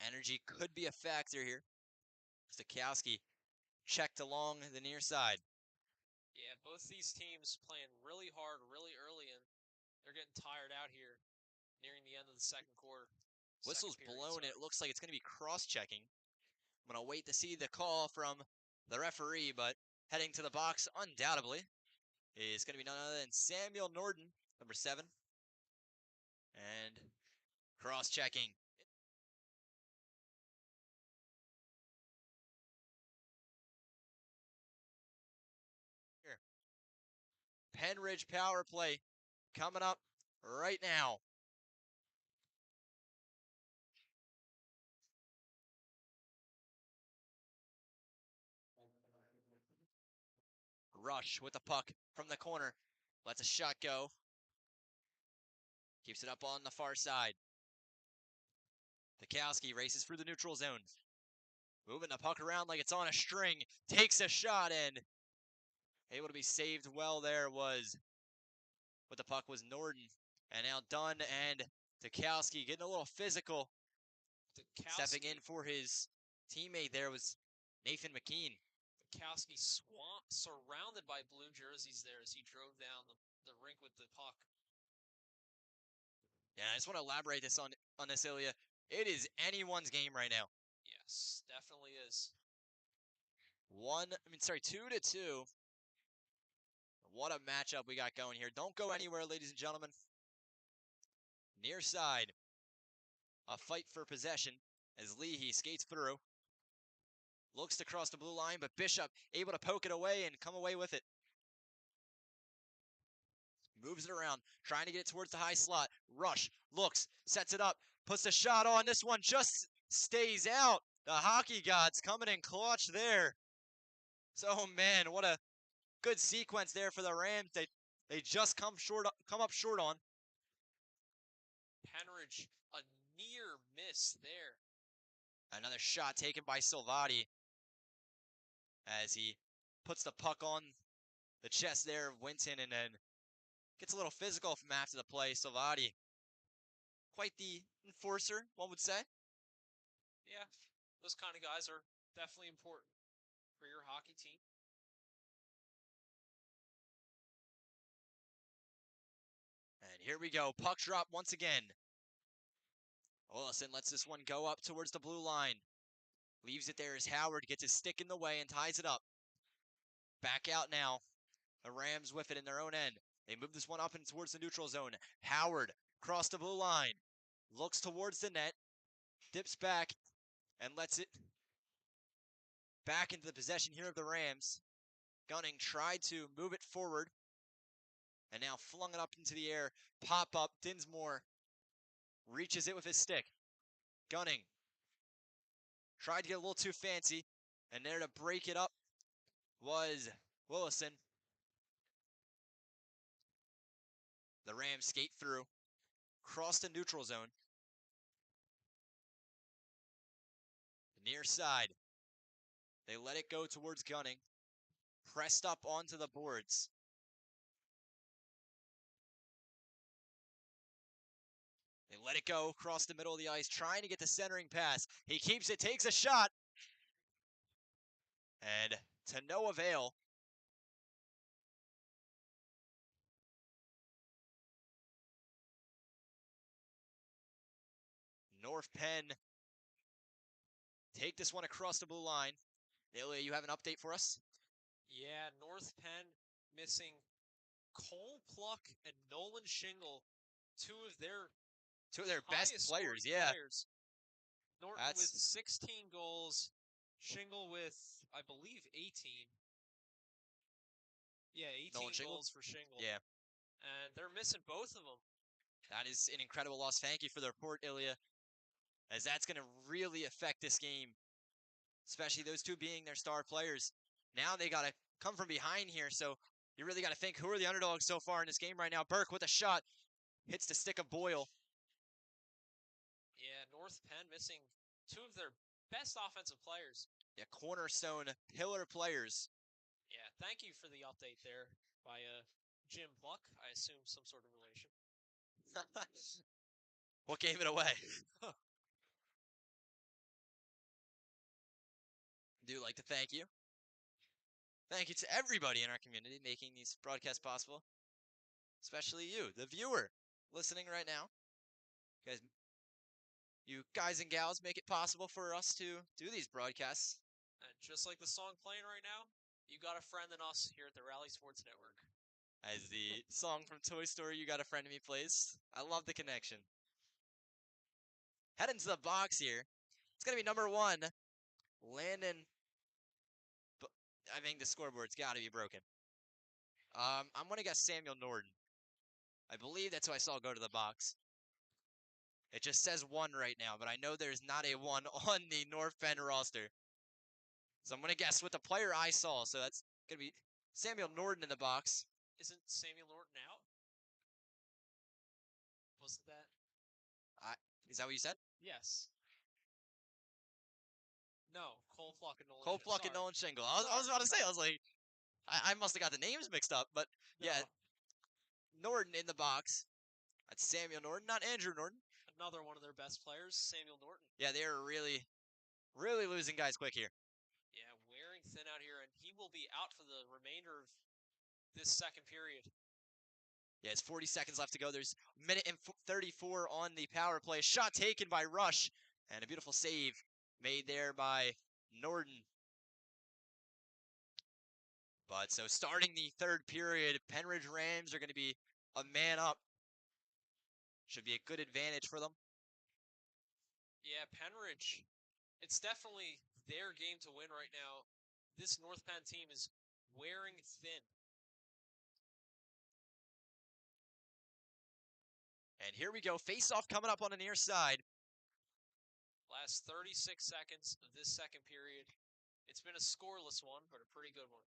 Energy could be a factor here. Stokowski checked along the near side. Yeah, both these teams playing really hard, really early, and they're getting tired out here nearing the end of the second quarter. Whistle's blown. It looks like it's going to be cross-checking. I'm going to wait to see the call from the referee, but heading to the box undoubtedly is going to be none other than Samuel Norton, number 7. And cross-checking. Pennridge power play coming up right now. Rush with the puck from the corner. Lets a shot go. Keeps it up on the far side. Tukowski races through the neutral zone. Moving the puck around like it's on a string. Takes a shot and able to be saved well there was, with the puck was Norton. And now Dunn and Tukowski getting a little physical. Stepping in for his teammate there was Nathan McKean. Tukowski surrounded by blue jerseys there as he drove down the rink with the puck. Yeah, I just want to elaborate this on this, Ilya. It is anyone's game right now. Yes, definitely is. 2-2. What a matchup we got going here. Don't go anywhere, ladies and gentlemen. Near side. A fight for possession as Leahy skates through. Looks to cross the blue line, but Bishop able to poke it away and come away with it. Moves it around, trying to get it towards the high slot. Rush, looks, sets it up, puts the shot on. This one just stays out. The hockey gods coming in clutch there. So, man, what a good sequence there for the Rams. They just come up short on. Pennridge, a near miss there. Another shot taken by Silvati as he puts the puck on the chest there of Winton and then gets a little physical from after the play. Silvati, quite the enforcer, one would say. Yeah, those kind of guys are definitely important for your hockey team. And here we go. Puck drop once again. Olsen lets this one go up towards the blue line. Leaves it there as Howard gets his stick in the way and ties it up. Back out now. The Rams with it in their own end. They move this one up and towards the neutral zone. Howard across the blue line. Looks towards the net. Dips back and lets it back into the possession here of the Rams. Gunning tried to move it forward. And now flung it up into the air. Pop up. Dinsmore reaches it with his stick. Gunning tried to get a little too fancy. And there to break it up was Willison. The Rams skate through. Cross the neutral zone. Near side. They let it go towards Gunning. Pressed up onto the boards. They let it go across the middle of the ice, trying to get the centering pass. He keeps it, takes a shot. And to no avail. North Penn take this one across the blue line. Ilya, you have an update for us? Yeah, North Penn missing Cole Pluck and Nolan Shingle, two of their best players, yeah. Players. Norton with 16 goals, Shingle with, I believe, 18. Yeah, 18 goals for Shingle. Yeah. And they're missing both of them. That is an incredible loss. Thank you for the report, Ilya, as that's going to really affect this game, especially those two being their star players. Now they got to come from behind here, so you really got to think, who are the underdogs so far in this game right now? Burke with a shot, hits the stick of Boyle. Yeah, North Penn missing two of their best offensive players. Yeah, cornerstone pillar players. Yeah, thank you for the update there by Jim Pluck. I assume some sort of relation. What gave it away? Do like to thank you. Thank you to everybody in our community making these broadcasts possible. Especially you, the viewer, listening right now. You guys and gals make it possible for us to do these broadcasts. And just like the song playing right now, you got a friend in us here at the Rally Sports Network. As the song from Toy Story, You Got a Friend in Me, plays. I love the connection. Head into the box here. It's going to be number 1, Landon. I think the scoreboard's got to be broken. I'm going to guess Samuel Norton. I believe that's who I saw go to the box. It just says 1 right now, but I know there's not a 1 on the North Penn roster. So I'm going to guess with the player I saw. So that's going to be Samuel Norton in the box. Isn't Samuel Norton out? Wasn't that? Is that what you said? Yes. No, Cole Flock and Nolan. Cole Pluck and Nolan Shingle. I was about to say, I was like, I must have got the names mixed up, but yeah, Norton in the box. That's Samuel Norton, not Andrew Norton. Another one of their best players, Samuel Norton. Yeah, they are really, really losing guys quick here. Yeah, wearing thin out here, and he will be out for the remainder of this second period. Yeah, it's 40 seconds left to go. There's a minute and 34 on the power play. Shot taken by Rush, and a beautiful save made there by Norton. But so starting the third period, Pennridge Rams are going to be a man up. Should be a good advantage for them. Yeah, Pennridge, it's definitely their game to win right now. This North Penn team is wearing thin. And here we go. Face-off coming up on the near side. Last 36 seconds of this second period. It's been a scoreless one, but a pretty good one.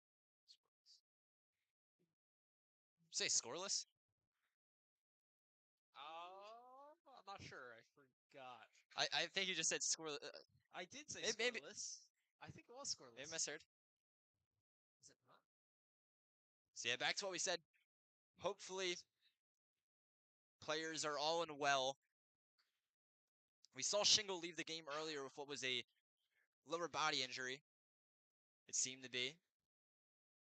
Say scoreless? I'm not sure. I forgot. I think you just said scoreless. I did say maybe, scoreless. I think it was scoreless. Maybe I misheard. Is it not? So yeah, back to what we said. Hopefully, players are all in well. We saw Shingle leave the game earlier with what was a lower body injury. It seemed to be.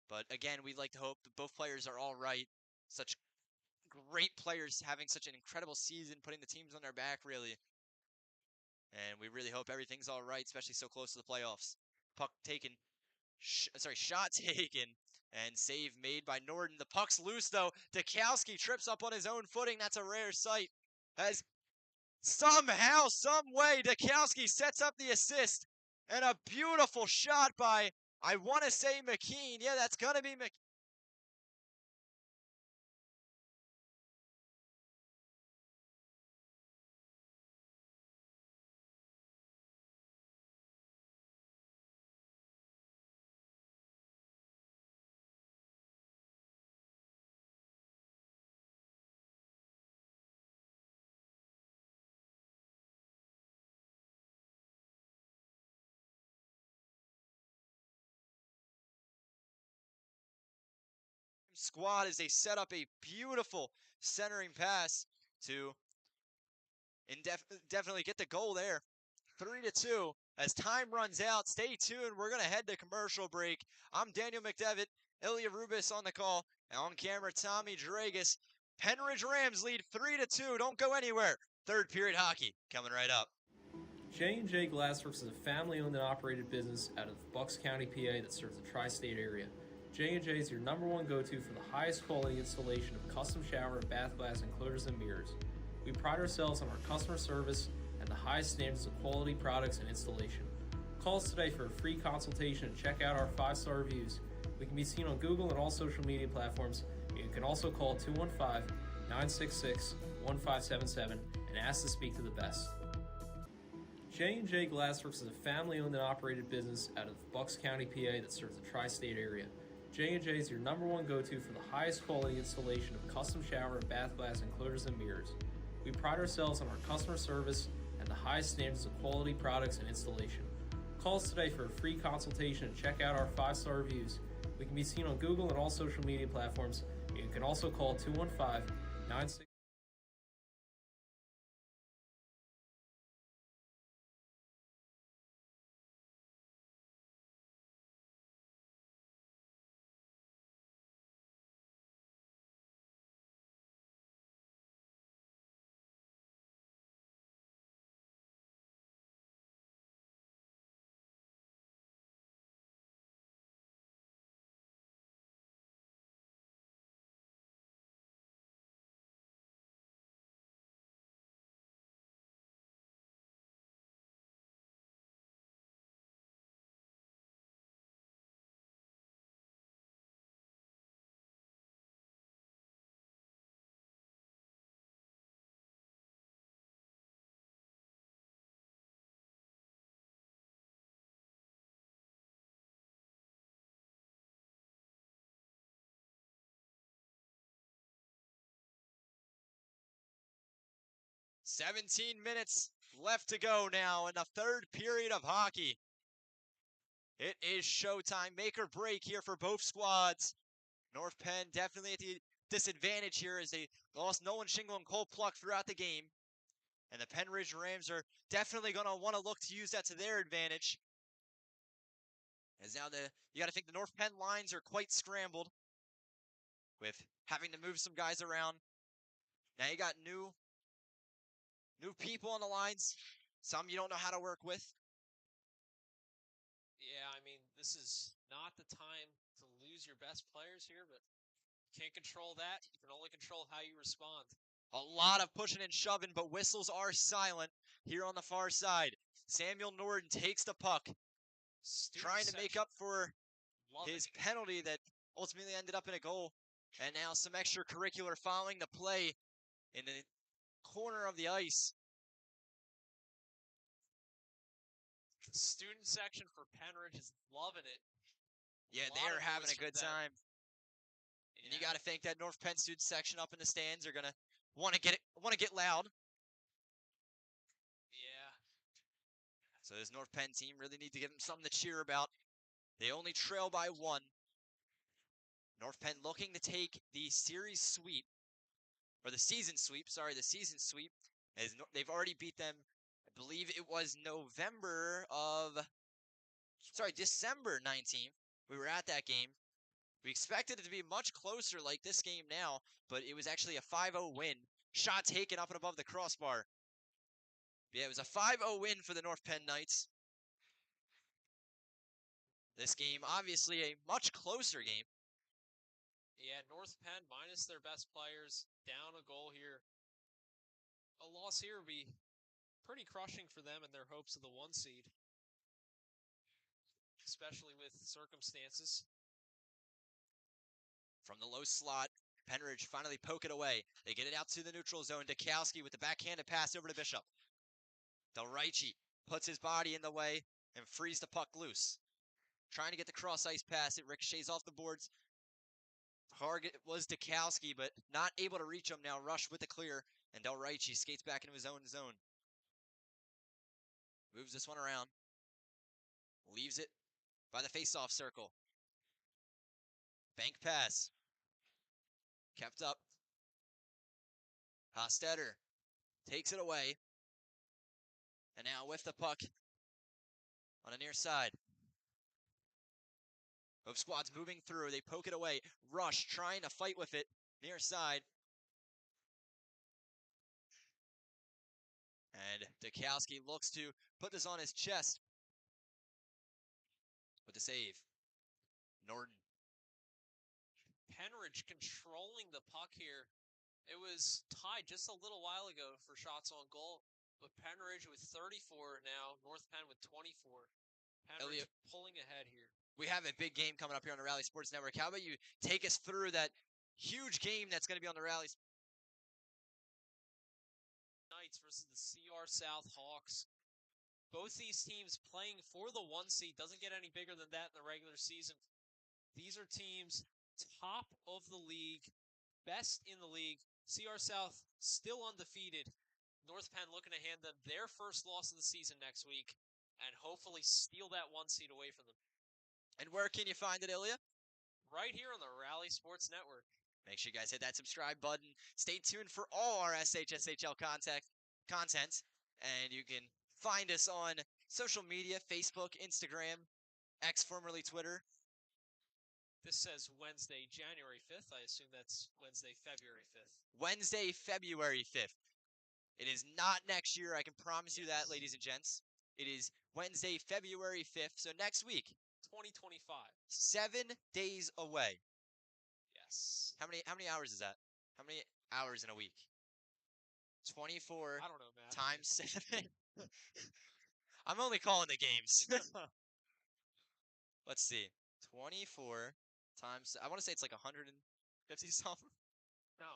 But again, we'd like to hope that both players are all right. Such great players having such an incredible season, putting the teams on their back, really. And we really hope everything's all right, especially so close to the playoffs. Puck taken. Shot taken. And save made by Norton. The puck's loose, though. Dukowski trips up on his own footing. That's a rare sight. As somehow, some way, Dukowski sets up the assist. And a beautiful shot by, I want to say, McKean. Yeah, that's going to be McKean. Squad as they set up a beautiful centering pass to definitely get the goal there. 3-2 as time runs out. Stay tuned. We're going to head to commercial break. I'm Daniel McDevitt, Ilya Rubis on the call, and on camera, Tommy Dragus. Pennridge Rams lead 3-2. Don't go anywhere. Third period hockey coming right up. J&J Glassworks is a family-owned and operated business out of Bucks County, PA that serves the tri-state area. J&J is your #1 go-to for the highest quality installation of custom shower and bath glass enclosures and mirrors. We pride ourselves on our customer service and the highest standards of quality products and installation. Call us today for a free consultation and check out our 5-star reviews. We can be seen on Google and all social media platforms. You can also call 215-966-1577 and ask to speak to the best. J&J Glassworks is a family-owned and operated business out of Bucks County, PA that serves the tri-state area. J&J is your #1 go-to for the highest quality installation of custom shower and bath glass enclosures and mirrors. We pride ourselves on our customer service and the highest standards of quality products and installation. Call us today for a free consultation and check out our 5-star reviews. We can be seen on Google and all social media platforms. You can also call 215-966 17 minutes left to go now in the third period of hockey. It is showtime, make or break here for both squads. North Penn definitely at the disadvantage here as they lost Nolan Shingle and Cole Pluck throughout the game. And the Pennridge Rams are definitely going to want to look to use that to their advantage. As now you got to think the North Penn lines are quite scrambled with having to move some guys around. Now you got new people on the lines. Some you don't know how to work with. Yeah, I mean, this is not the time to lose your best players here, but you can't control that. You can only control how you respond. A lot of pushing and shoving, but whistles are silent here on the far side. Samuel Norton takes the puck, trying to make up for his penalty that ultimately ended up in a goal. And now some extracurricular following the play in the corner of the ice. The student section for Pennridge is loving it. Yeah, they're having a good time. Yeah. And you got to think that North Penn student section up in the stands are gonna want to get loud. Yeah. So this North Penn team really need to give them something to cheer about. They only trail by 1. North Penn looking to take the series sweep, or the season sweep. Sorry, the season sweep. As they've already beat them. I believe it was December 19th. We were at that game. We expected it to be much closer like this game now, but it was actually a 5-0 win. Shot taken up and above the crossbar. Yeah, it was a 5-0 win for the North Penn Knights. This game, obviously a much closer game. Yeah, North Penn minus their best players, down a goal here. A loss here would be pretty crushing for them and their hopes of the 1 seed. Especially with circumstances. From the low slot, Pennridge finally poke it away. They get it out to the neutral zone. Dukowski with the backhanded pass over to Bishop. Del Ricci puts his body in the way and frees the puck loose. Trying to get the cross ice pass. It ricochets off the boards. Target was Dukowski, but not able to reach him now. Rush with the clear, and Del Ricci skates back into his own zone. Moves this one around. Leaves it by the face-off circle. Bank pass. Kept up. Hostetter takes it away. And now with the puck on the near side. Both squads moving through. They poke it away. Rush trying to fight with it. Near side. And Dukowski looks to put this on his chest. With the save. Norton. Pennridge controlling the puck here. It was tied just a little while ago for shots on goal. But Pennridge with 34 now. North Penn with 24. Pennridge pulling ahead here. We have a big game coming up here on the Rally Sports Network. How about you take us through that huge game that's going to be on the Rally Knights versus the CR South Hawks. Both these teams playing for the 1 seed. Doesn't get any bigger than that in the regular season. These are teams top of the league, best in the league. CR South still undefeated. North Penn looking to hand them their first loss of the season next week and hopefully steal that 1 seed away from them. And where can you find it, Ilya? Right here on the Rally Sports Network. Make sure you guys hit that subscribe button. Stay tuned for all our SHSHL content. And you can find us on social media, Facebook, Instagram, X, formerly Twitter. This says Wednesday, January 5th. I assume that's Wednesday, February 5th. Wednesday, February 5th. It is not next year. I can promise you that, ladies and gents. It is Wednesday, February 5th. So next week. 2025. 7 days away. Yes. How many hours is that? How many hours in a week? 24 I don't know, man. times 7. I'm only calling the games. Let's see. 24 times, I want to say it's like 150 something. No.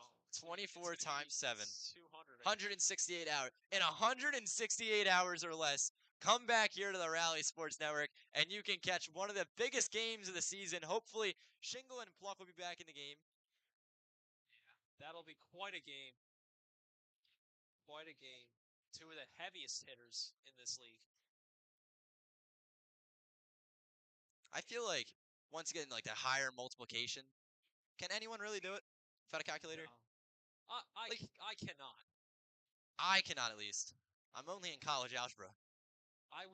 24 times 7. 200. 168 hours. In 168 hours or less, come back here to the Rally Sports Network, and you can catch one of the biggest games of the season. Hopefully, Shingle and Pluck will be back in the game. Yeah, that'll be quite a game. Quite a game. Two of the heaviest hitters in this league. I feel like once again, like the higher multiplication. Can anyone really do it without a calculator? No. I cannot. I cannot, at least. I'm only in college algebra. I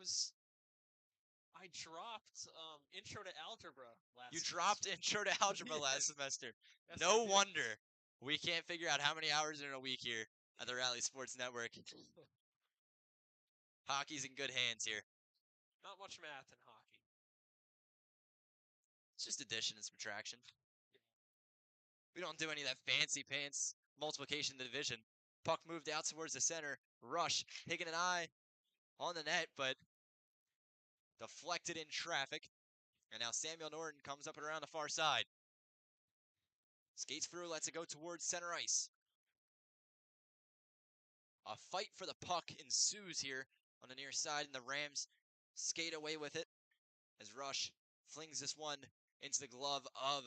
dropped Intro to Algebra last You semester. dropped Intro to Algebra last semester. Yes, No I did. wonder we can't figure out how many hours in a week here at the Rally Sports Network. Hockey's in good hands here. Not much math in hockey. It's just addition and subtraction. We don't do any of that fancy pants multiplication in the division. Puck moved out towards the center. Rush, Higgin and I on the net, but deflected in traffic. And now Samuel Norton comes up and around the far side. Skates through, lets it go towards center ice. A fight for the puck ensues here on the near side, and the Rams skate away with it as Rush flings this one into the glove of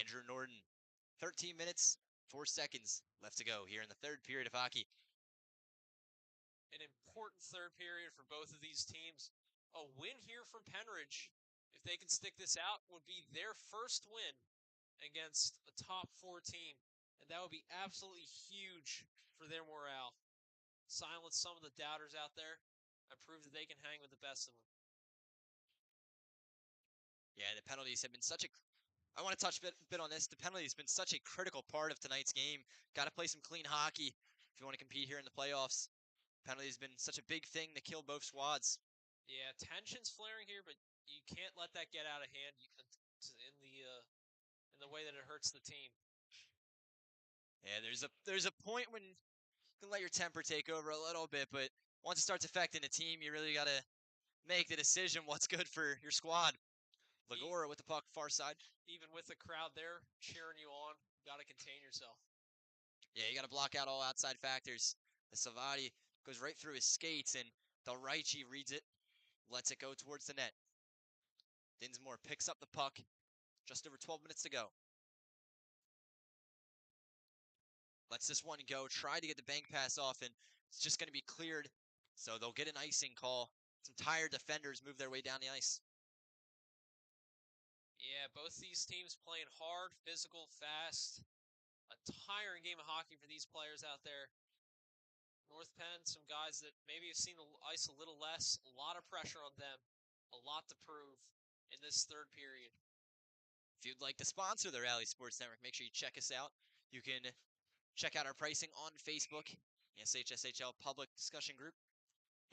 Andrew Norton. 13 minutes, 4 seconds left to go here in the third period of hockey. An important third period for both of these teams. A win here from Pennridge, if they can stick this out, would be their first win against a top 4 team. And that would be absolutely huge for their morale. Silence some of the doubters out there and prove that they can hang with the best of them. Yeah, the penalties have been such a... I want to touch a bit on this. The penalties have been such a critical part of tonight's game. Got to play some clean hockey if you want to compete here in the playoffs. Penalties have been such a big thing to kill both squads. Yeah, tension's flaring here, but you can't let that get out of hand in the way that it hurts the team. Yeah, there's a point when you can let your temper take over a little bit, but once it starts affecting the team, you really got to make the decision what's good for your squad. Lagora with the puck far side. Even with the crowd there cheering you on, you got to contain yourself. Yeah, you got to block out all outside factors. The Savati goes right through his skates, and Delraichi reads it, lets it go towards the net. Dinsmore picks up the puck. Just over 12 minutes to go. Lets this one go. Try to get the bank pass off, and it's just going to be cleared. So they'll get an icing call. Some tired defenders move their way down the ice. Yeah, both these teams playing hard, physical, fast. A tiring game of hockey for these players out there. North Penn, some guys that maybe have seen the ice a little less. A lot of pressure on them. A lot to prove in this third period. If you'd like to sponsor the Rally Sports Network, make sure you check us out. You can check out our pricing on Facebook, SHSHL Public Discussion Group.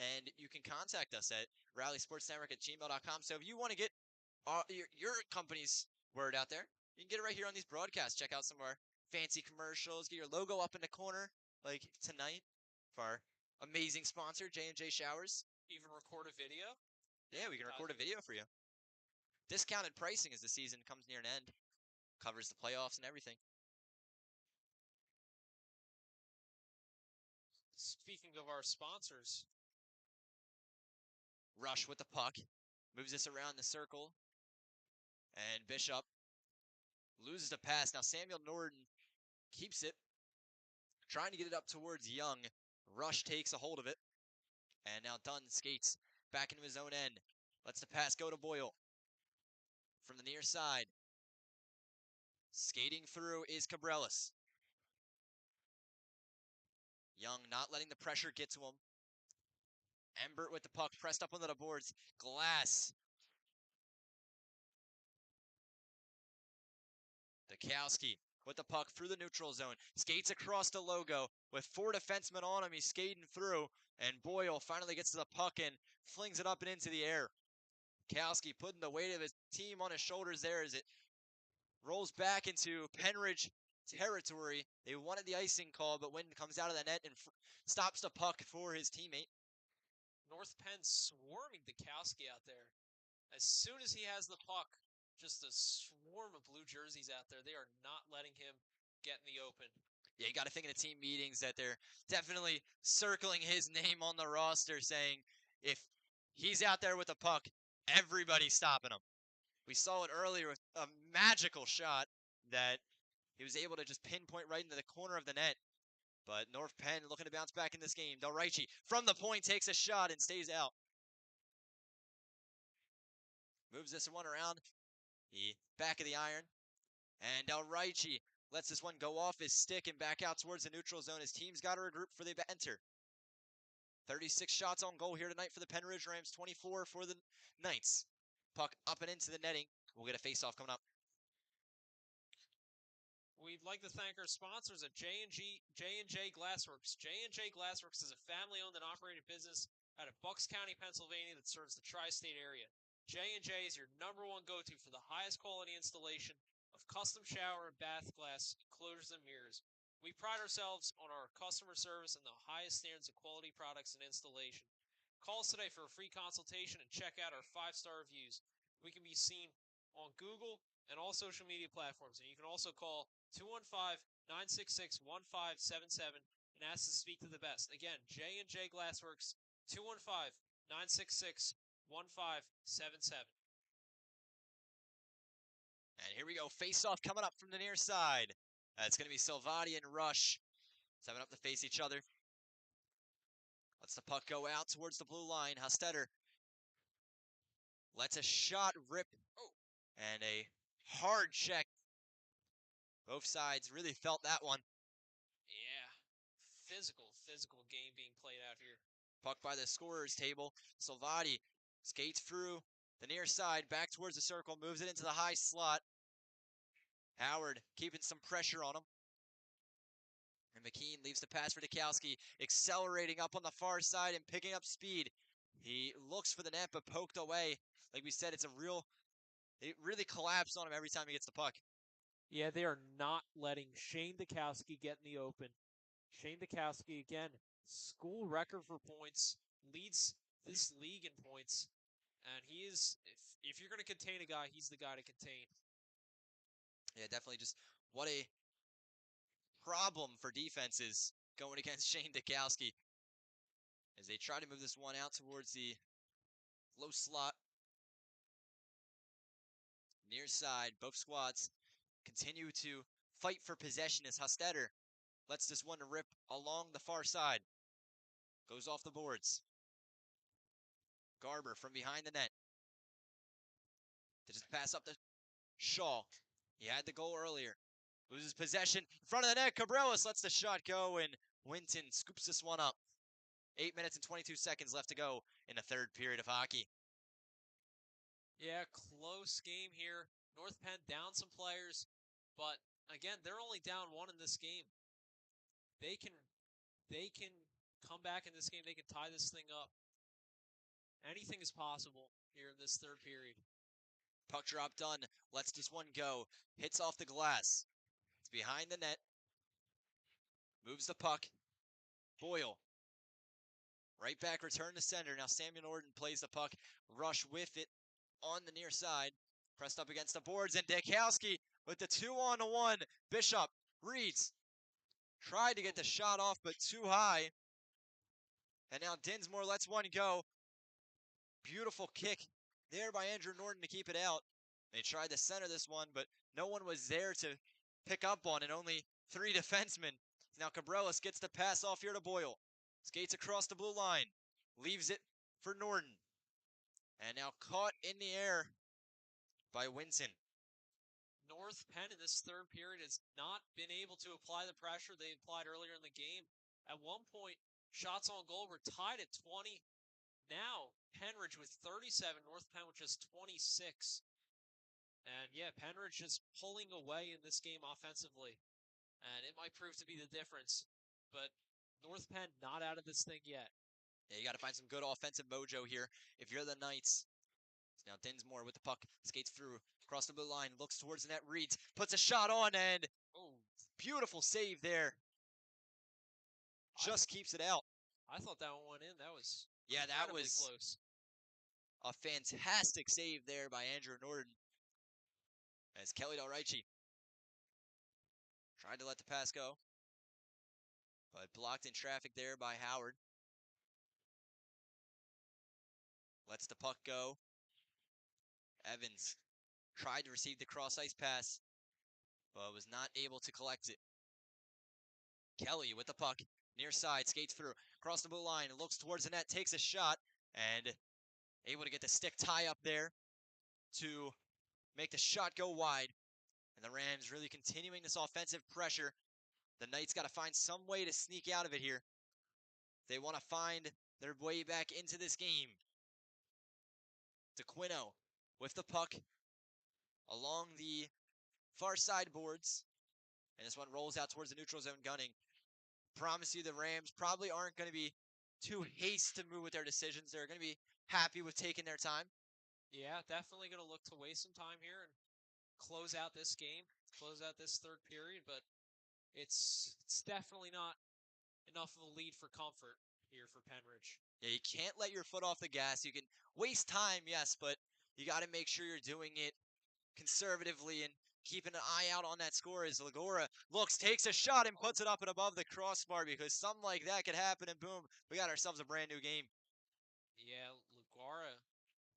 And you can contact us at rallysportsnetwork@gmail.com. So if you want to get your company's word out there, you can get it right here on these broadcasts. Check out some of our fancy commercials. Get your logo up in the corner, like tonight, for our amazing sponsor, J&J Showers. Even record a video? Yeah, we can record a video for you. Discounted pricing as the season comes near an end. Covers the playoffs and everything. Speaking of our sponsors, Rush with the puck. Moves this around the circle. And Bishop loses the pass. Now Samuel Norton keeps it. Trying to get it up towards Young. Rush takes a hold of it. And now Dunn skates back into his own end. Lets the pass go to Boyle. From the near side. Skating through is Cabrelis. Young not letting the pressure get to him. Embert with the puck pressed up onto the boards. Glass. Dukowski with the puck through the neutral zone. Skates across the logo with 4 defensemen on him. He's skating through. And Boyle finally gets to the puck and flings it up and into the air. Dukowski putting the weight of his team on his shoulders there as it rolls back into Pennridge territory. They wanted the icing call, but Wynn comes out of the net and stops the puck for his teammate. North Penn swarming Dukowski out there. As soon as he has the puck, just a swarm of blue jerseys out there. They are not letting him get in the open. Yeah, you got to think in the team meetings that they're definitely circling his name on the roster, saying if he's out there with the puck, everybody's stopping him. We saw it earlier with a magical shot that he was able to just pinpoint right into the corner of the net. But North Penn looking to bounce back in this game. Del Ricci from the point takes a shot and stays out. Moves this one around the back of the iron. And Del Ricci lets this one go off his stick and back out towards the neutral zone. His team's got to regroup for the enter. 36 shots on goal here tonight for the Pennridge Rams, 24 for the Knights. Puck up and into the netting. We'll get a face-off coming up. We'd like to thank our sponsors at J&J Glassworks. J&J Glassworks is a family-owned and operated business out of Bucks County, Pennsylvania that serves the tri-state area. J&J is your #1 go-to for the highest quality installation of custom shower and bath glass enclosures and mirrors. We pride ourselves on our customer service and the highest standards of quality products and installation. Call us today for a free consultation and check out our 5-star reviews. We can be seen on Google and all social media platforms, and you can also call 215-966-1577 and ask to speak to the best. Again, J&J Glassworks, 215-966-1577. And here we go, face-off coming up from the near side. It's going to be Salvati and Rush 7 up to face each other. Lets the puck go out towards the blue line. Hostetter lets a shot rip. And a hard check. Both sides really felt that one. Yeah, physical game being played out here. Puck by the scorer's table. Salvati skates through the near side, back towards the circle, moves it into the high slot. Howard keeping some pressure on him. And McKean leaves the pass for Dukowski, accelerating up on the far side and picking up speed. He looks for the net, but poked away. Like we said, it really collapsed on him every time he gets the puck. Yeah, they are not letting Shane Dukowski get in the open. Shane Dukowski, again, school record for points, leads this league in points. And he is, if you're going to contain a guy, he's the guy to contain. Yeah, definitely just what a problem for defenses going against Shane Dukowski. As they try to move this one out towards the low slot. Near side, both squads continue to fight for possession as Hostetter lets this one rip along the far side. Goes off the boards. Garber from behind the net. To just pass up to Shaw. He had the goal earlier. Loses possession in front of the net. Cabrelas lets the shot go, and Winton scoops this one up. 8 minutes and 22 seconds left to go in the third period of hockey. Yeah, close game here. North Penn down some players, but again, they're only down 1 in this game. They can come back in this game. They can tie this thing up. Anything is possible here in this third period. Puck drop done. Lets this one go. Hits off the glass. It's behind the net. Moves the puck. Boyle. Right back, return to center. Now Samuel Norton plays the puck. Rush with it on the near side. Pressed up against the boards, and Dukowski with the 2-on-1. Bishop reads. Tried to get the shot off, but too high. And now Dinsmore lets one go. Beautiful kick there by Andrew Norton to keep it out. They tried to center this one, but no one was there to pick up on it. Only 3 defensemen. Now Cabrelas gets the pass off here to Boyle. Skates across the blue line. Leaves it for Norton. And now caught in the air by Winton. North Penn in this third period has not been able to apply the pressure they applied earlier in the game. At one point, shots on goal were tied at 20. Now, Pennridge with 37, North Penn with just 26. And yeah, Pennridge is pulling away in this game offensively. And it might prove to be the difference. But North Penn not out of this thing yet. Yeah, you got to find some good offensive mojo here if you're the Knights. Now Dinsmore with the puck, skates through, across the blue line, looks towards the net, reads, puts a shot on, and beautiful save there. Just keeps it out. I thought that one went in. That was close. A fantastic save there by Andrew Norton. As Kelly Del Ricci tried to let the pass go, but blocked in traffic there by Howard. Lets the puck go. Evans tried to receive the cross-ice pass, but was not able to collect it. Kelly with the puck, near side, skates through, across the blue line, looks towards the net, takes a shot, and able to get the stick tie up there to make the shot go wide. And the Rams really continuing this offensive pressure. The Knights got to find some way to sneak out of it here. They want to find their way back into this game. DeQuino with the puck along the far side boards. And this one rolls out towards the neutral zone gunning. Promise you the Rams probably aren't going to be too hasty to move with their decisions. They're going to be happy with taking their time. Yeah, definitely going to look to waste some time here and close out this game, close out this third period, but it's definitely not enough of a lead for comfort here for Pennridge. Yeah, you can't let your foot off the gas. You can waste time, yes, but you got to make sure you're doing it conservatively and keeping an eye out on that score as Lagora looks, takes a shot, and puts it up and above the crossbar because something like that could happen, and boom, we got ourselves a brand new game. Yeah, Laguara,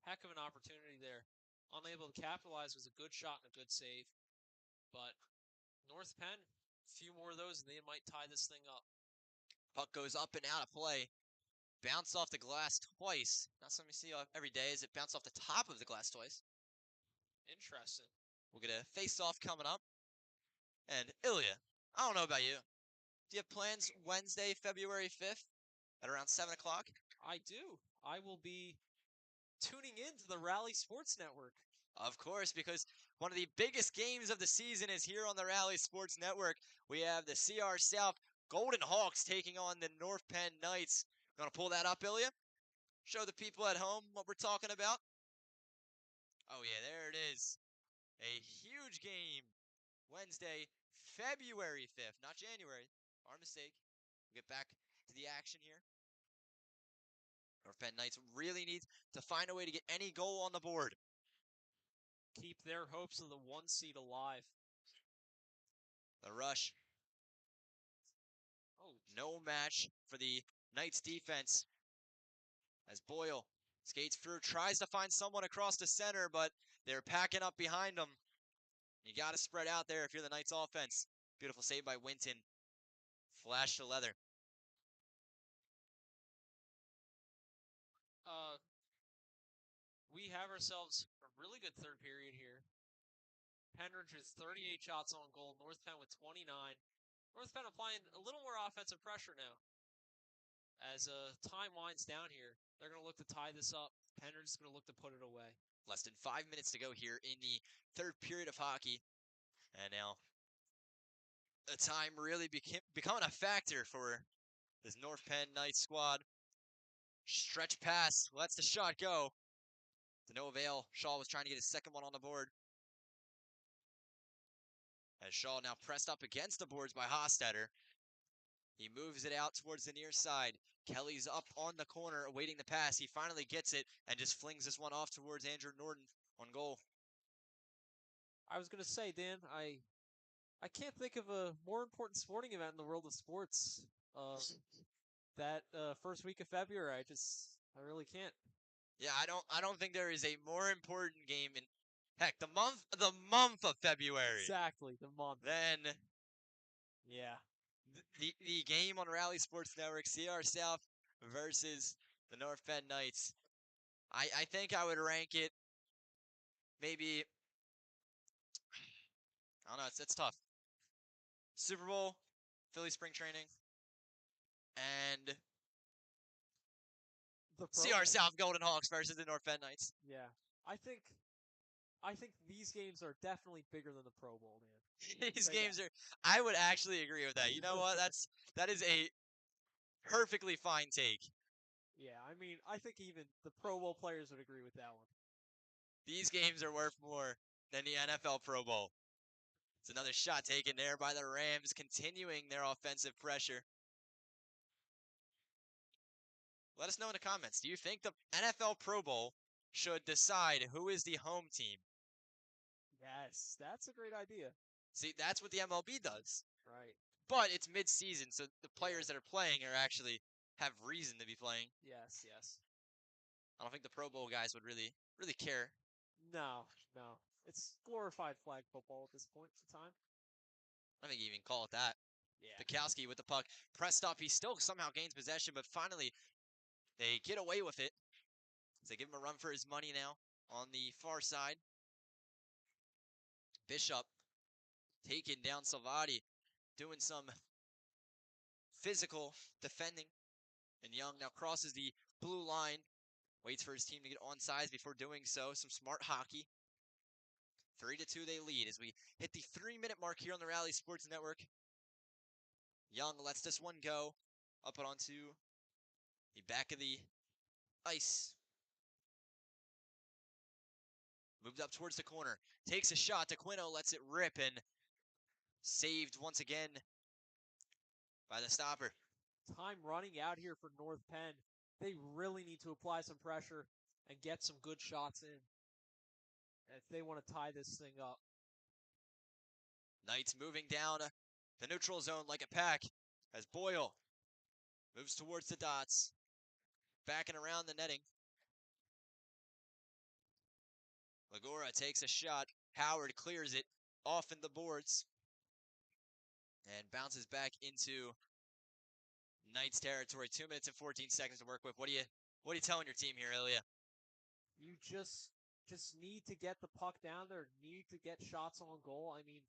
heck of an opportunity there. Unable to capitalize, was a good shot and a good save. But North Penn, a few more of those, and they might tie this thing up. Puck goes up and out of play. Bounced off the glass twice. Not something you see every day. Is it bounced off the top of the glass twice? Interesting. We'll get a face-off coming up. And Ilya, I don't know about you. Do you have plans Wednesday, February 5th at around 7 o'clock? I do. I will be tuning in to the Rally Sports Network. Of course, because one of the biggest games of the season is here on the Rally Sports Network. We have the CR South Golden Hawks taking on the North Penn Knights. Gonna pull that up, Ilya? Show the people at home what we're talking about. Oh yeah, there it is. A huge game. Wednesday, February 5th, not January. Our mistake. We'll get back to the action here. North Penn Knights really needs to find a way to get any goal on the board. Keep their hopes of the 1 seed alive. The rush. Oh, no match for the Knights defense. As Boyle skates through, tries to find someone across the center, but they're packing up behind him. You got to spread out there if you're the Knights offense. Beautiful save by Winton. Flash to leather. We have ourselves a really good third period here. Pennridge with 38 shots on goal. North Penn with 29. North Penn applying a little more offensive pressure now. As time winds down here, they're going to look to tie this up. Pennridge is going to look to put it away. Less than 5 minutes to go here in the third period of hockey. And now the time really becoming a factor for this North Penn Knights squad. Stretch pass, lets the shot go. To no avail. Shaw was trying to get his second one on the board. As Shaw now pressed up against the boards by Hostetter. He moves it out towards the near side. Kelly's up on the corner awaiting the pass. He finally gets it and just flings this one off towards Andrew Norton on goal. I was going to say, Dan, I can't think of a more important sporting event in the world of sports. That first week of February, I really can't. Yeah, I don't think there is a more important game in heck the month of February. Exactly, the month. Then yeah. The game on Rally Sports Network, CR South versus the North Penn Knights. I think I would rank it maybe, I don't know, it's tough. Super Bowl, Philly spring training, and CR South Golden Hawks versus the North Penn Knights. Yeah. I think these games are definitely bigger than the Pro Bowl, man. These games are, I would actually agree with that. You know what? That is a perfectly fine take. Yeah, I mean, I think even the Pro Bowl players would agree with that one. These games are worth more than the NFL Pro Bowl. It's another shot taken there by the Rams, continuing their offensive pressure. Let us know in the comments. Do you think the NFL Pro Bowl should decide who is the home team? Yes, that's a great idea. See, that's what the MLB does. Right. But it's mid-season, so the players that are playing are actually have reason to be playing. Yes, yes. I don't think the Pro Bowl guys would really care. No. It's glorified flag football at this point in time. I don't think you even call it that. Yeah. Bukowski with the puck. Pressed up. He still somehow gains possession, but finally they get away with it. So they give him a run for his money now on the far side. Bishop taking down Salvati, doing some physical defending. And Young now crosses the blue line, waits for his team to get on sides before doing so. Some smart hockey. 3-2 they lead as we hit the 3-minute mark here on the Rally Sports Network. Young lets this one go up and onto the back of the ice. Moved up towards the corner. Takes a shot. Aquino lets it rip and saved once again by the stopper. Time running out here for North Penn. They really need to apply some pressure and get some good shots in if they want to tie this thing up. Knights moving down the neutral zone like a pack as Boyle moves towards the dots. Backing around the netting. Lagora takes a shot. Howard clears it off in the boards and bounces back into Knights territory. 2 minutes and 14 seconds to work with. What are you telling your team here, Ilya? You just need to get the puck down there, need to get shots on goal. I mean,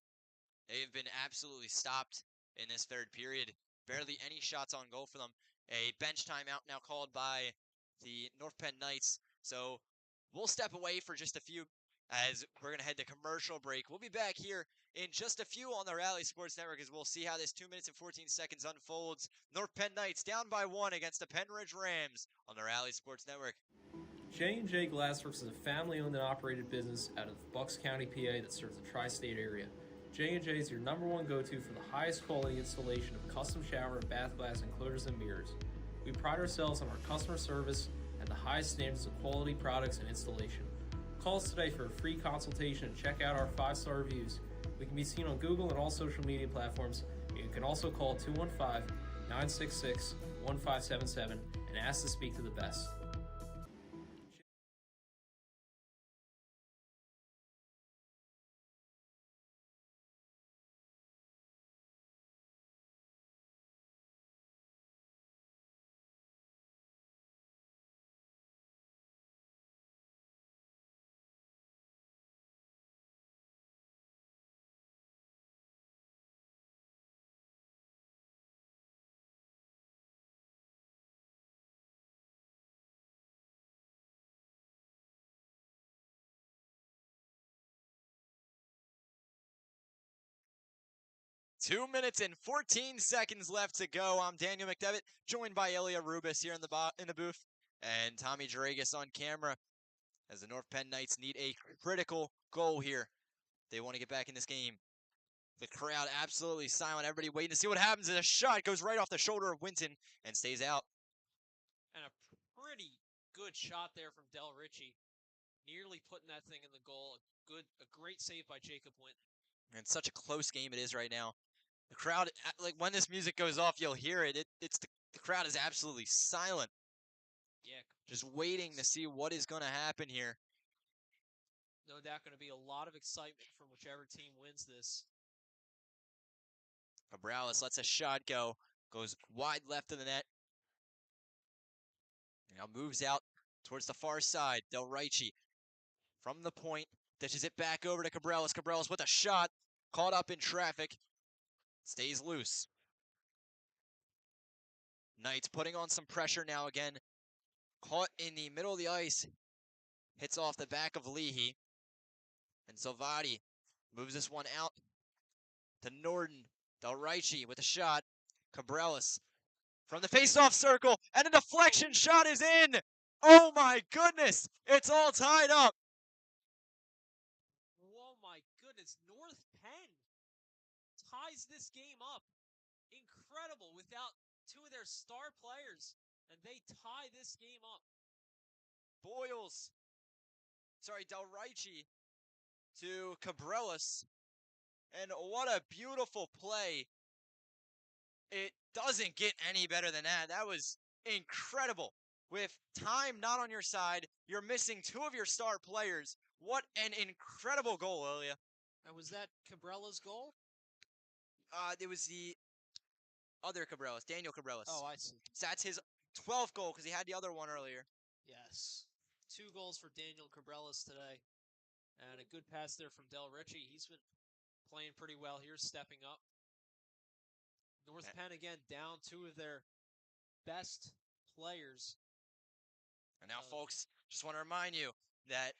they have been absolutely stopped in this third period. Barely any shots on goal for them. A bench timeout now called by the North Penn Knights. So we'll step away for just a few as we're going to head to commercial break. We'll be back here in just a few on the Rally Sports Network as we'll see how this 2 minutes and 14 seconds unfolds. North Penn Knights down by 1 against the Pennridge Rams on the Rally Sports Network. J&J Glassworks is a family-owned and operated business out of Bucks County, PA that serves the tri-state area. J&J is your #1 go-to for the highest quality installation of custom shower and bath glass enclosures and mirrors. We pride ourselves on our customer service and the highest standards of quality products and installation. Call us today for a free consultation and check out our 5-star reviews. We can be seen on Google and all social media platforms. You can also call 215-966-1577 and ask to speak to the best. Two minutes and 14 seconds left to go. I'm Daniel McDevitt, joined by Ilya Rubis here in the booth, and Tommy Dragas on camera as the North Penn Knights need a critical goal here. They want to get back in this game. The crowd absolutely silent. Everybody waiting to see what happens. And a shot goes right off the shoulder of Winton and stays out. And a pretty good shot there from Del Ricci. Nearly putting that thing in the goal. A great save by Jacob Winton. And such a close game it is right now. The crowd, like when this music goes off, you'll hear it. The crowd is absolutely silent. Yeah. Just waiting to see what is going to happen here. No doubt going to be a lot of excitement from whichever team wins this. Cabrales lets a shot go. Goes wide left of the net. Now moves out towards the far side. Del Ricci from the point. Dishes it back over to Cabrales. Cabrales with a shot. Caught up in traffic. Stays loose. Knights putting on some pressure now again. Caught in the middle of the ice. Hits off the back of Leahy. And Salvati moves this one out to Norden. Del Ricci with a shot. Cabrales from the face-off circle. And a deflection shot is in. Oh my goodness. It's all tied up. Oh my goodness. North Penn ties this game up. Incredible. Without two of their star players. And they tie this game up. Del Ricci to Cabrales. And what a beautiful play. It doesn't get any better than that. That was incredible. With time not on your side, you're missing two of your star players. What an incredible goal, Ilya. And was that Cabrales' goal? It was the other Cabrelas, Daniel Cabrelas. Oh, I see. So that's his 12th goal because he had the other one earlier. Yes. 2 goals for Daniel Cabrelas today. And a good pass there from Del Ricci. He's been playing pretty well here, stepping up. North Penn, again, down 2 of their best players. And now, folks, just want to remind you that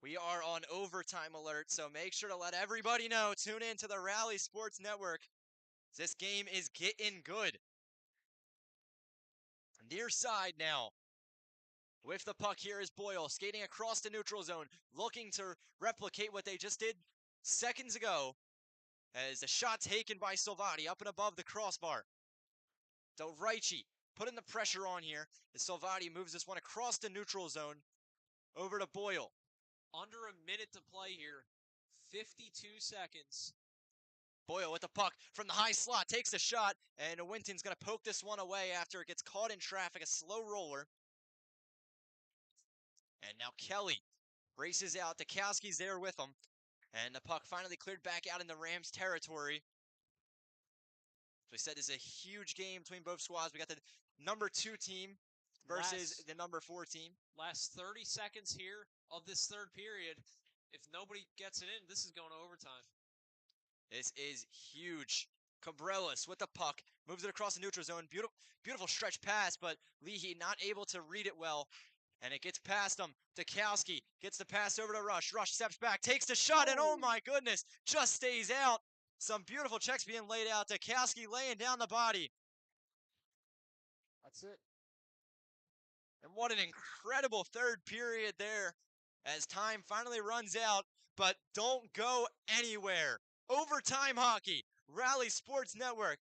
we are on overtime alert, so make sure to let everybody know. Tune in to the Rally Sports Network. This game is getting good. Near side now. With the puck here is Boyle, skating across the neutral zone, looking to replicate what they just did seconds ago. As a shot taken by Silvati up and above the crossbar. Del Ricci putting the pressure on here as Silvati moves this one across the neutral zone over to Boyle. Under a minute to play here. 52 seconds. Boyle with the puck from the high slot, takes the shot, and Winton's going to poke this one away after it gets caught in traffic, a slow roller. And now Kelly races out. Dukowski's there with him. And the puck finally cleared back out in the Rams' territory. So we said this is a huge game between both squads. We got the number 2 team versus the number 4 team. Last 30 seconds here of this third period. If nobody gets it in, this is going to overtime. This is huge. Cabrelas with the puck. Moves it across the neutral zone. Beautiful stretch pass, but Leahy not able to read it well. And it gets past him. Dukowski gets the pass over to Rush. Rush steps back, takes the shot, and oh my goodness, just stays out. Some beautiful checks being laid out. Dukowski laying down the body. That's it. And what an incredible third period there as time finally runs out. But don't go anywhere. Overtime hockey, Rally Sports Network.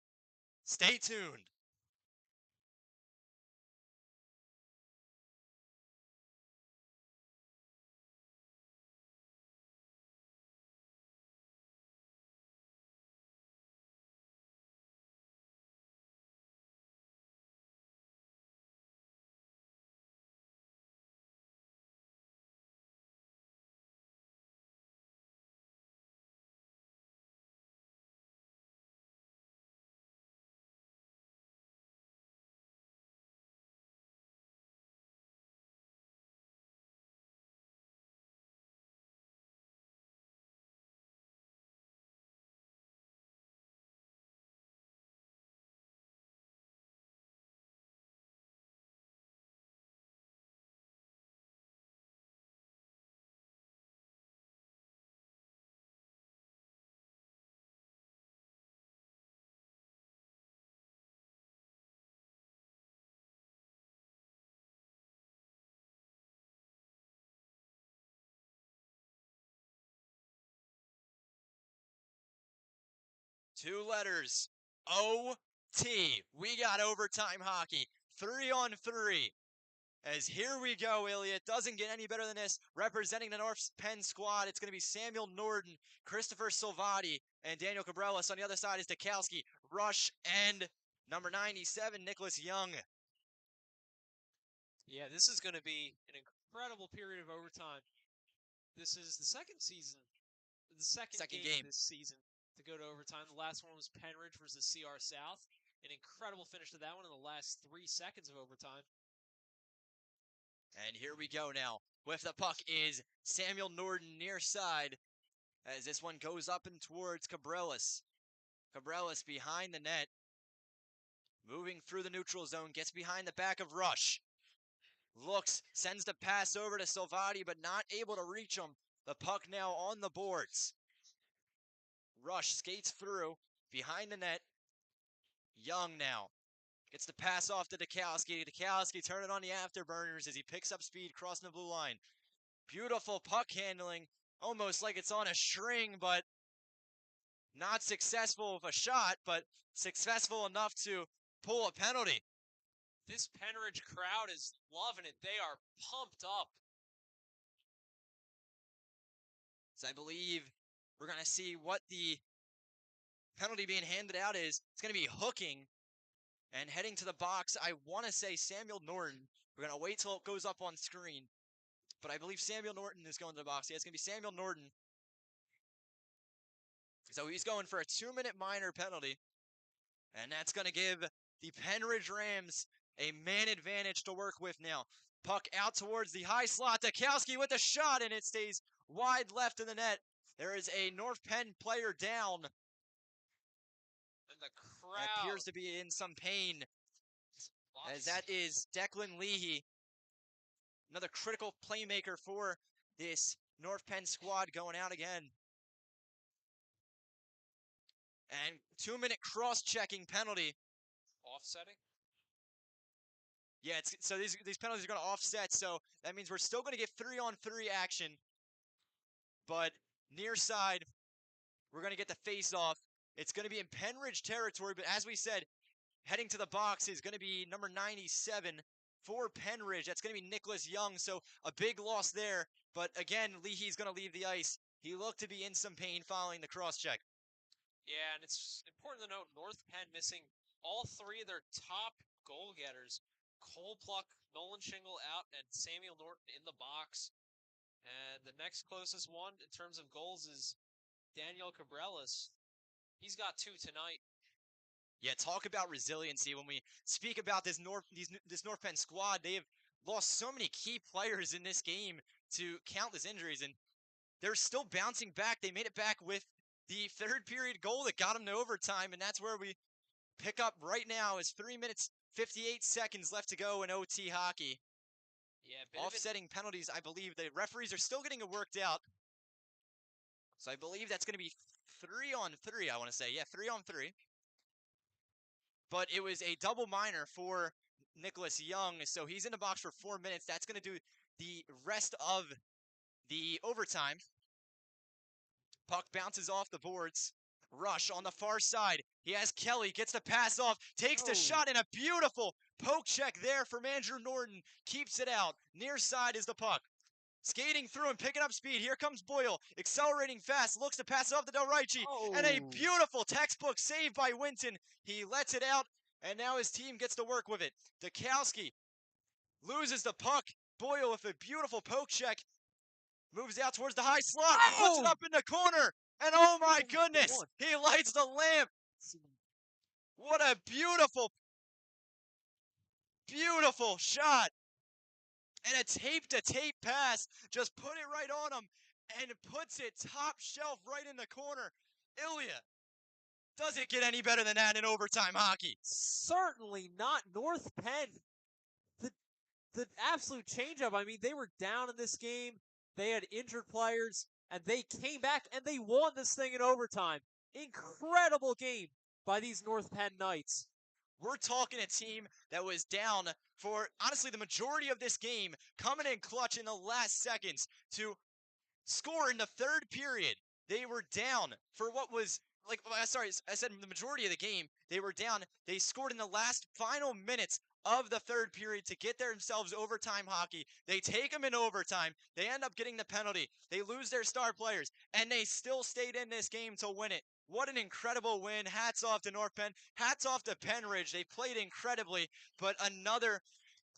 Stay tuned. Two letters. O-T. We got overtime hockey. 3-on-3. As here we go, Ilya. Doesn't get any better than this. Representing the North Penn squad, it's going to be Samuel Norton, Christopher Silvati, and Daniel Cabrelas. On the other side is Dukowski, Rush, and number 97, Nicholas Young. Yeah, this is going to be an incredible period of overtime. This is the second game this season to go to overtime. The last one was Pennridge versus CR South. An incredible finish to that one in the last 3 seconds of overtime. And here we go now. With the puck is Samuel Norton near side as this one goes up and towards Cabrelas. Cabrelas behind the net. Moving through the neutral zone, gets behind the back of Rush. Looks, sends the pass over to Silvati, but not able to reach him. The puck now on the boards. Rush skates through, behind the net. Young now. Gets the pass off to Dukowski. Dukowski turning on the afterburners as he picks up speed crossing the blue line. Beautiful puck handling, almost like it's on a string, but not successful with a shot, but successful enough to pull a penalty. This Pennridge crowd is loving it. They are pumped up. So I believe we're going to see what the penalty being handed out is. It's going to be hooking and heading to the box. I want to say Samuel Norton. We're going to wait till it goes up on screen. But I believe Samuel Norton is going to the box. Yeah, it's going to be Samuel Norton. So he's going for a 2-minute minor penalty. And that's going to give the Pennridge Rams a man advantage to work with now. Puck out towards the high slot. Dukowski with a shot, and it stays wide left of the net. There is a North Penn player down. And the And crowd appears to be in some pain, as that lots- is Declan Leahy. Another critical playmaker for this North Penn squad going out again. And 2-minute cross-checking penalty. offsetting. Yeah, so these penalties are going to offset, so that means we're still going to get 3-on-3 action. But near side, we're going to get the face-off. It's going to be in Pennridge territory, but as we said, heading to the box is going to be number 97 for Pennridge. That's going to be Nicholas Young, so a big loss there. But again, Leahy's going to leave the ice. He looked to be in some pain following the cross-check. Yeah, and it's important to note North Penn missing all three of their top goal getters. Cole Pluck, Nolan Shingle out, and Samuel Norton in the box. And the next closest one in terms of goals is Daniel Cabrelas. He's got 2 tonight. Yeah, talk about resiliency. When we speak about this North Penn squad, they have lost so many key players in this game to countless injuries, and they're still bouncing back. They made it back with the third period goal that got them to overtime, and that's where we pick up right now. Is 3 minutes 58 seconds left to go in OT hockey. Yeah, Offsetting penalties, I believe the referees are still getting it worked out. So I believe that's going to be 3-on-3, I want to say. Yeah, 3-on-3. But it was a double minor for Nicholas Young, so he's in the box for 4 minutes. That's going to do the rest of the overtime. Puck bounces off the boards. Rush on the far side. He has Kelly, gets the pass off, takes the shot, and a beautiful poke check there from Andrew Norton. Keeps it out. Near side is the puck. Skating through and picking up speed. Here comes Boyle, accelerating fast, looks to pass it off to Del Ricci, and a beautiful textbook save by Winton. He lets it out, and now his team gets to work with it. Dukowski loses the puck. Boyle with a beautiful poke check. Moves out towards the high slot, puts it up in the corner, and oh my goodness, he lights the lamp. What a beautiful, beautiful shot. And a tape-to-tape pass, just put it right on him, and puts it top shelf right in the corner. Ilya, does it get any better than that in overtime hockey? Certainly not. North Penn, the absolute changeup. I mean, they were down in this game. They had injured players, and they came back, and they won this thing in overtime. Incredible game by these North Penn Knights. We're talking a team that was down for, honestly, the majority of this game, coming in clutch in the last seconds to score in the third period. They were down for what was, I said the majority of the game, they were down. They scored in the last final minutes of the third period to get themselves overtime hockey. They take them in overtime. They end up getting the penalty. They lose their star players, and they still stayed in this game to win it. What an incredible win. Hats off to North Penn. Hats off to Pennridge. They played incredibly, but another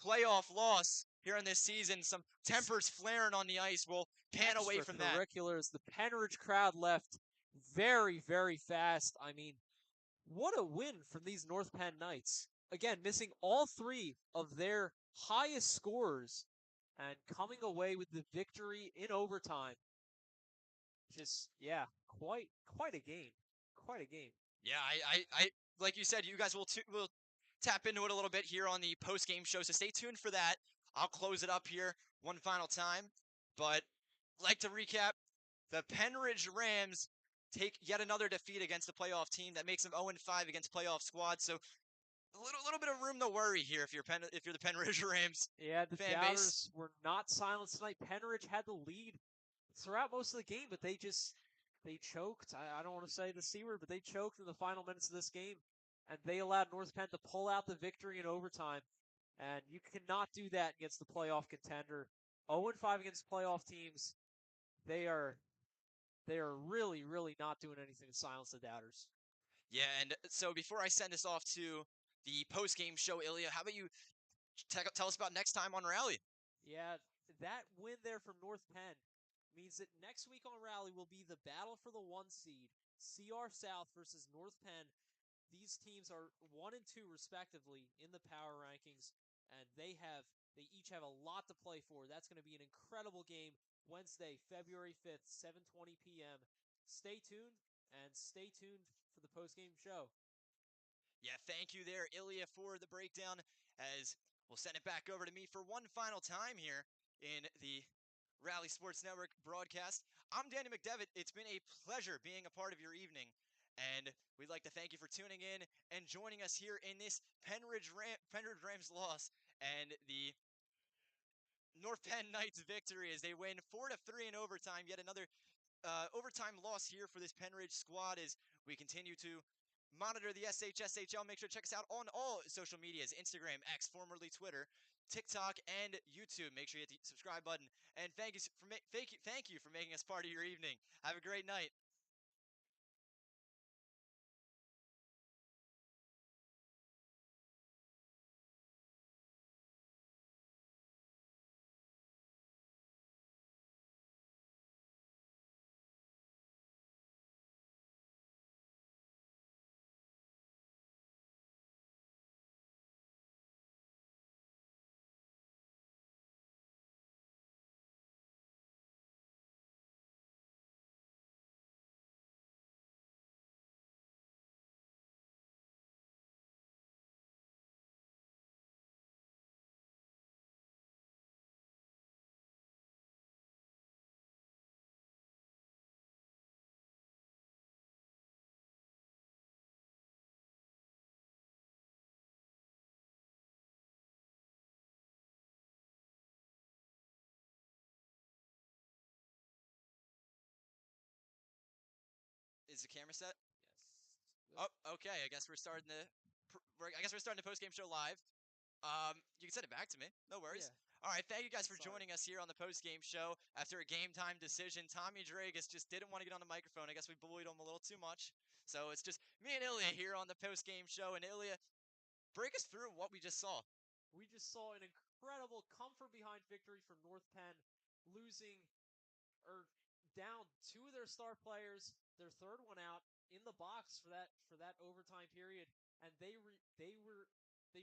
playoff loss here in this season. Some tempers flaring on the ice. We'll pan away from that. Extracurriculars. The Pennridge crowd left very, very fast. I mean, what a win from these North Penn Knights. Again, missing all three of their highest scorers and coming away with the victory in overtime. Just, yeah, quite a game. Quite a game. Yeah, I like you said, you guys will tap into it a little bit here on the post-game show, so stay tuned for that. I'll close it up here one final time, but like to recap, the Pennridge Rams take yet another defeat against the playoff team. That makes them 0-5 against playoff squads, so a little bit of room to worry here if you're the Pennridge Rams. Yeah, the fan doubters base were not silenced tonight. Pennridge had the lead throughout most of the game, but they choked. I don't want to say the C word, but they choked in the final minutes of this game, and they allowed North Penn to pull out the victory in overtime. And you cannot do that against the playoff contender. 0-5 against playoff teams. They are really, really not doing anything to silence the doubters. Yeah, and so before I send this off to the post-game show, Ilya, how about you tell us about next time on Rally? Yeah, that win there from North Penn means that next week on Rally will be the battle for the 1 seed, CR South versus North Penn. These teams are 1 and 2 respectively in the power rankings, and they each have a lot to play for. That's going to be an incredible game Wednesday, February 5th, 7:20 p.m. Stay tuned and stay tuned for the postgame show. Yeah, thank you there, Ilya, for the breakdown. As we'll send it back over to me for one final time here in the Rally Sports Network broadcast. I'm Danny McDevitt. It's been a pleasure being a part of your evening, and we'd like to thank you for tuning in and joining us here in this Pennridge Rams loss and the North Penn Knights victory as they win 4-3 in overtime. Yet another overtime loss here for this Pennridge squad as we continue to monitor the SHSHL. Make sure to check us out on all social medias, Instagram, X, formerly Twitter, TikTok, and YouTube. Make sure you hit the subscribe button. And thank you for making us part of your evening. Have a great night. Is the camera set? Yes. Oh, okay. I guess we're starting the post-game show live. You can send it back to me. No worries. Yeah. All right, thank you guys for Sorry. joining us here on the post-game show. After a game-time decision, Tommy Dragas just didn't want to get on the microphone. I guess we bullied him a little too much. So it's just me and Ilya here on the post-game show. And Ilya, break us through what we just saw. We just saw an incredible come-from-behind victory from North Penn, losing or down 2 of their star players, their third one out in the box for that overtime period, and they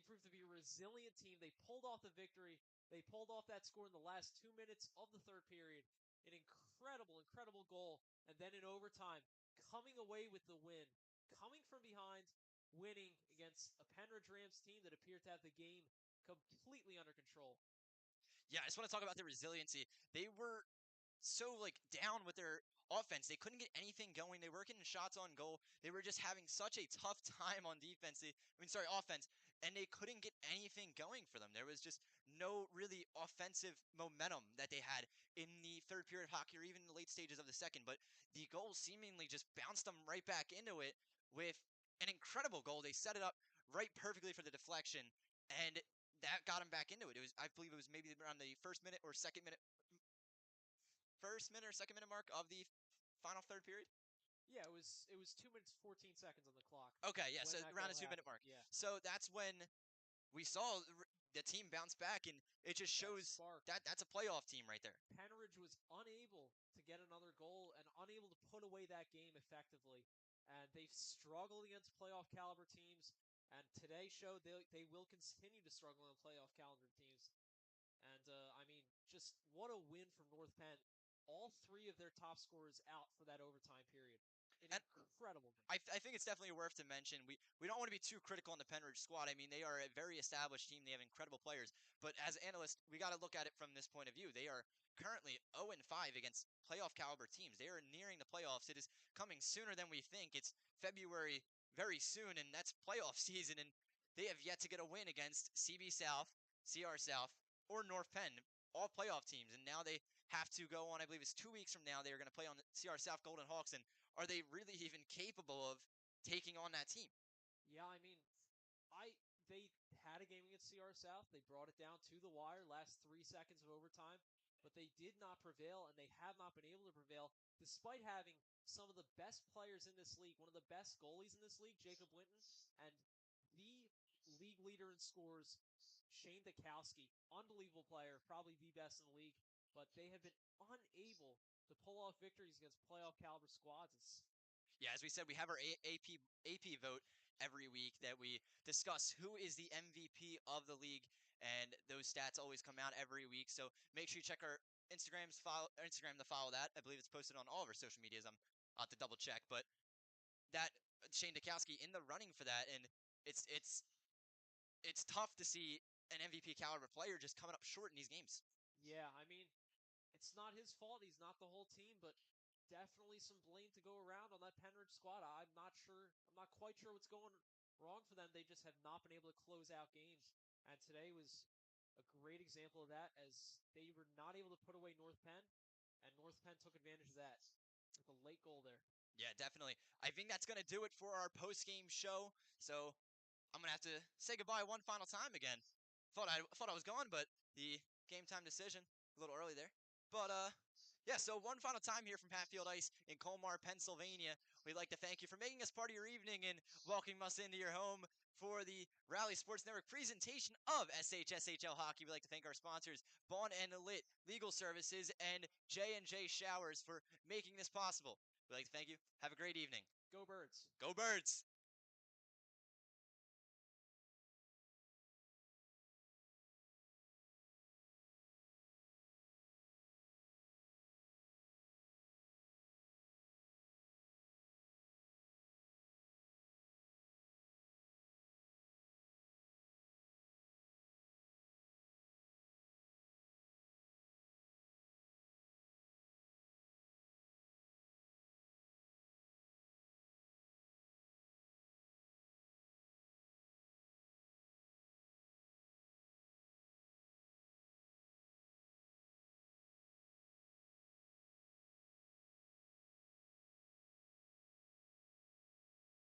proved to be a resilient team. They pulled off the victory. They pulled off that score in the last 2 minutes of the third period. An incredible goal, and then in overtime, coming away with the win, coming from behind, winning against a Pennridge Rams team that appeared to have the game completely under control. Yeah, I just want to talk about their resiliency. They were so down with their offense. They couldn't get anything going. They weren't getting shots on goal. They were just having such a tough time on offense, and they couldn't get anything going for them. There was just no really offensive momentum that they had in the third period of hockey or even in the late stages of the second. But the goal seemingly just bounced them right back into it with an incredible goal. They set it up right perfectly for the deflection, and that got them back into it. I believe it was maybe around the first minute or second minute mark of the final third period. Yeah, it was 2 minutes 14 seconds on the clock. Okay, yeah, when so that around goal the 2 minute mark. Yeah. So that's when we saw the team bounce back, and it just shows that that's a playoff team right there. Pennridge was unable to get another goal and unable to put away that game effectively, and they've struggled against playoff caliber teams. And today showed they will continue to struggle in playoff caliber teams. And just what a win from North Penn. All 3 of their top scorers out for that overtime period. An incredible game. I think it's definitely worth to mention. We don't want to be too critical on the Pennridge squad. I mean, they are a very established team. They have incredible players. But as analysts, we got to look at it from this point of view. They are currently 0-5 against playoff caliber teams. They are nearing the playoffs. It is coming sooner than we think. It's February very soon, and that's playoff season. And they have yet to get a win against CB South, CR South, or North Penn, all playoff teams. And now they have to go on, I believe it's 2 weeks from now, they are going to play on the CR South Golden Hawks. And are they really even capable of taking on that team? Yeah, they had a game against CR South. They brought it down to the wire, last 3 seconds of overtime, but they did not prevail, and they have not been able to prevail despite having some of the best players in this league, one of the best goalies in this league, Jacob Linton, and the league leader in scores, Shane Dukowski. Unbelievable player, probably the best in the league, but they have been unable to pull off victories against playoff caliber squads. Yeah, as we said, we have our AP vote every week that we discuss who is the MVP of the league, and those stats always come out every week. So make sure you check our Instagram to follow that. I believe it's posted on all of our social medias. I'll have to double check, but that Shane Dukowski in the running for that, and it's it's it's tough to see an MVP caliber player just coming up short in these games. Yeah, I mean, it's not his fault. He's not the whole team, but definitely some blame to go around on that Pennridge squad. I'm not sure. I'm not quite sure what's going wrong for them. They just have not been able to close out games. And today was a great example of that, as they were not able to put away North Penn, and North Penn took advantage of that with a late goal there. Yeah, definitely. I think that's going to do it for our post-game show. So I'm going to have to say goodbye one final time again. Thought I was gone, but the game time decision a little early there. But yeah, so one final time here from Hatfield Ice in Colmar, Pennsylvania. We'd like to thank you for making us part of your evening and welcoming us into your home for the Rally Sports Network presentation of SHSHL hockey. We'd like to thank our sponsors, Bond and Lit Legal Services and J&J Showers, for making this possible. We'd like to thank you. Have a great evening. Go Birds. Go Birds!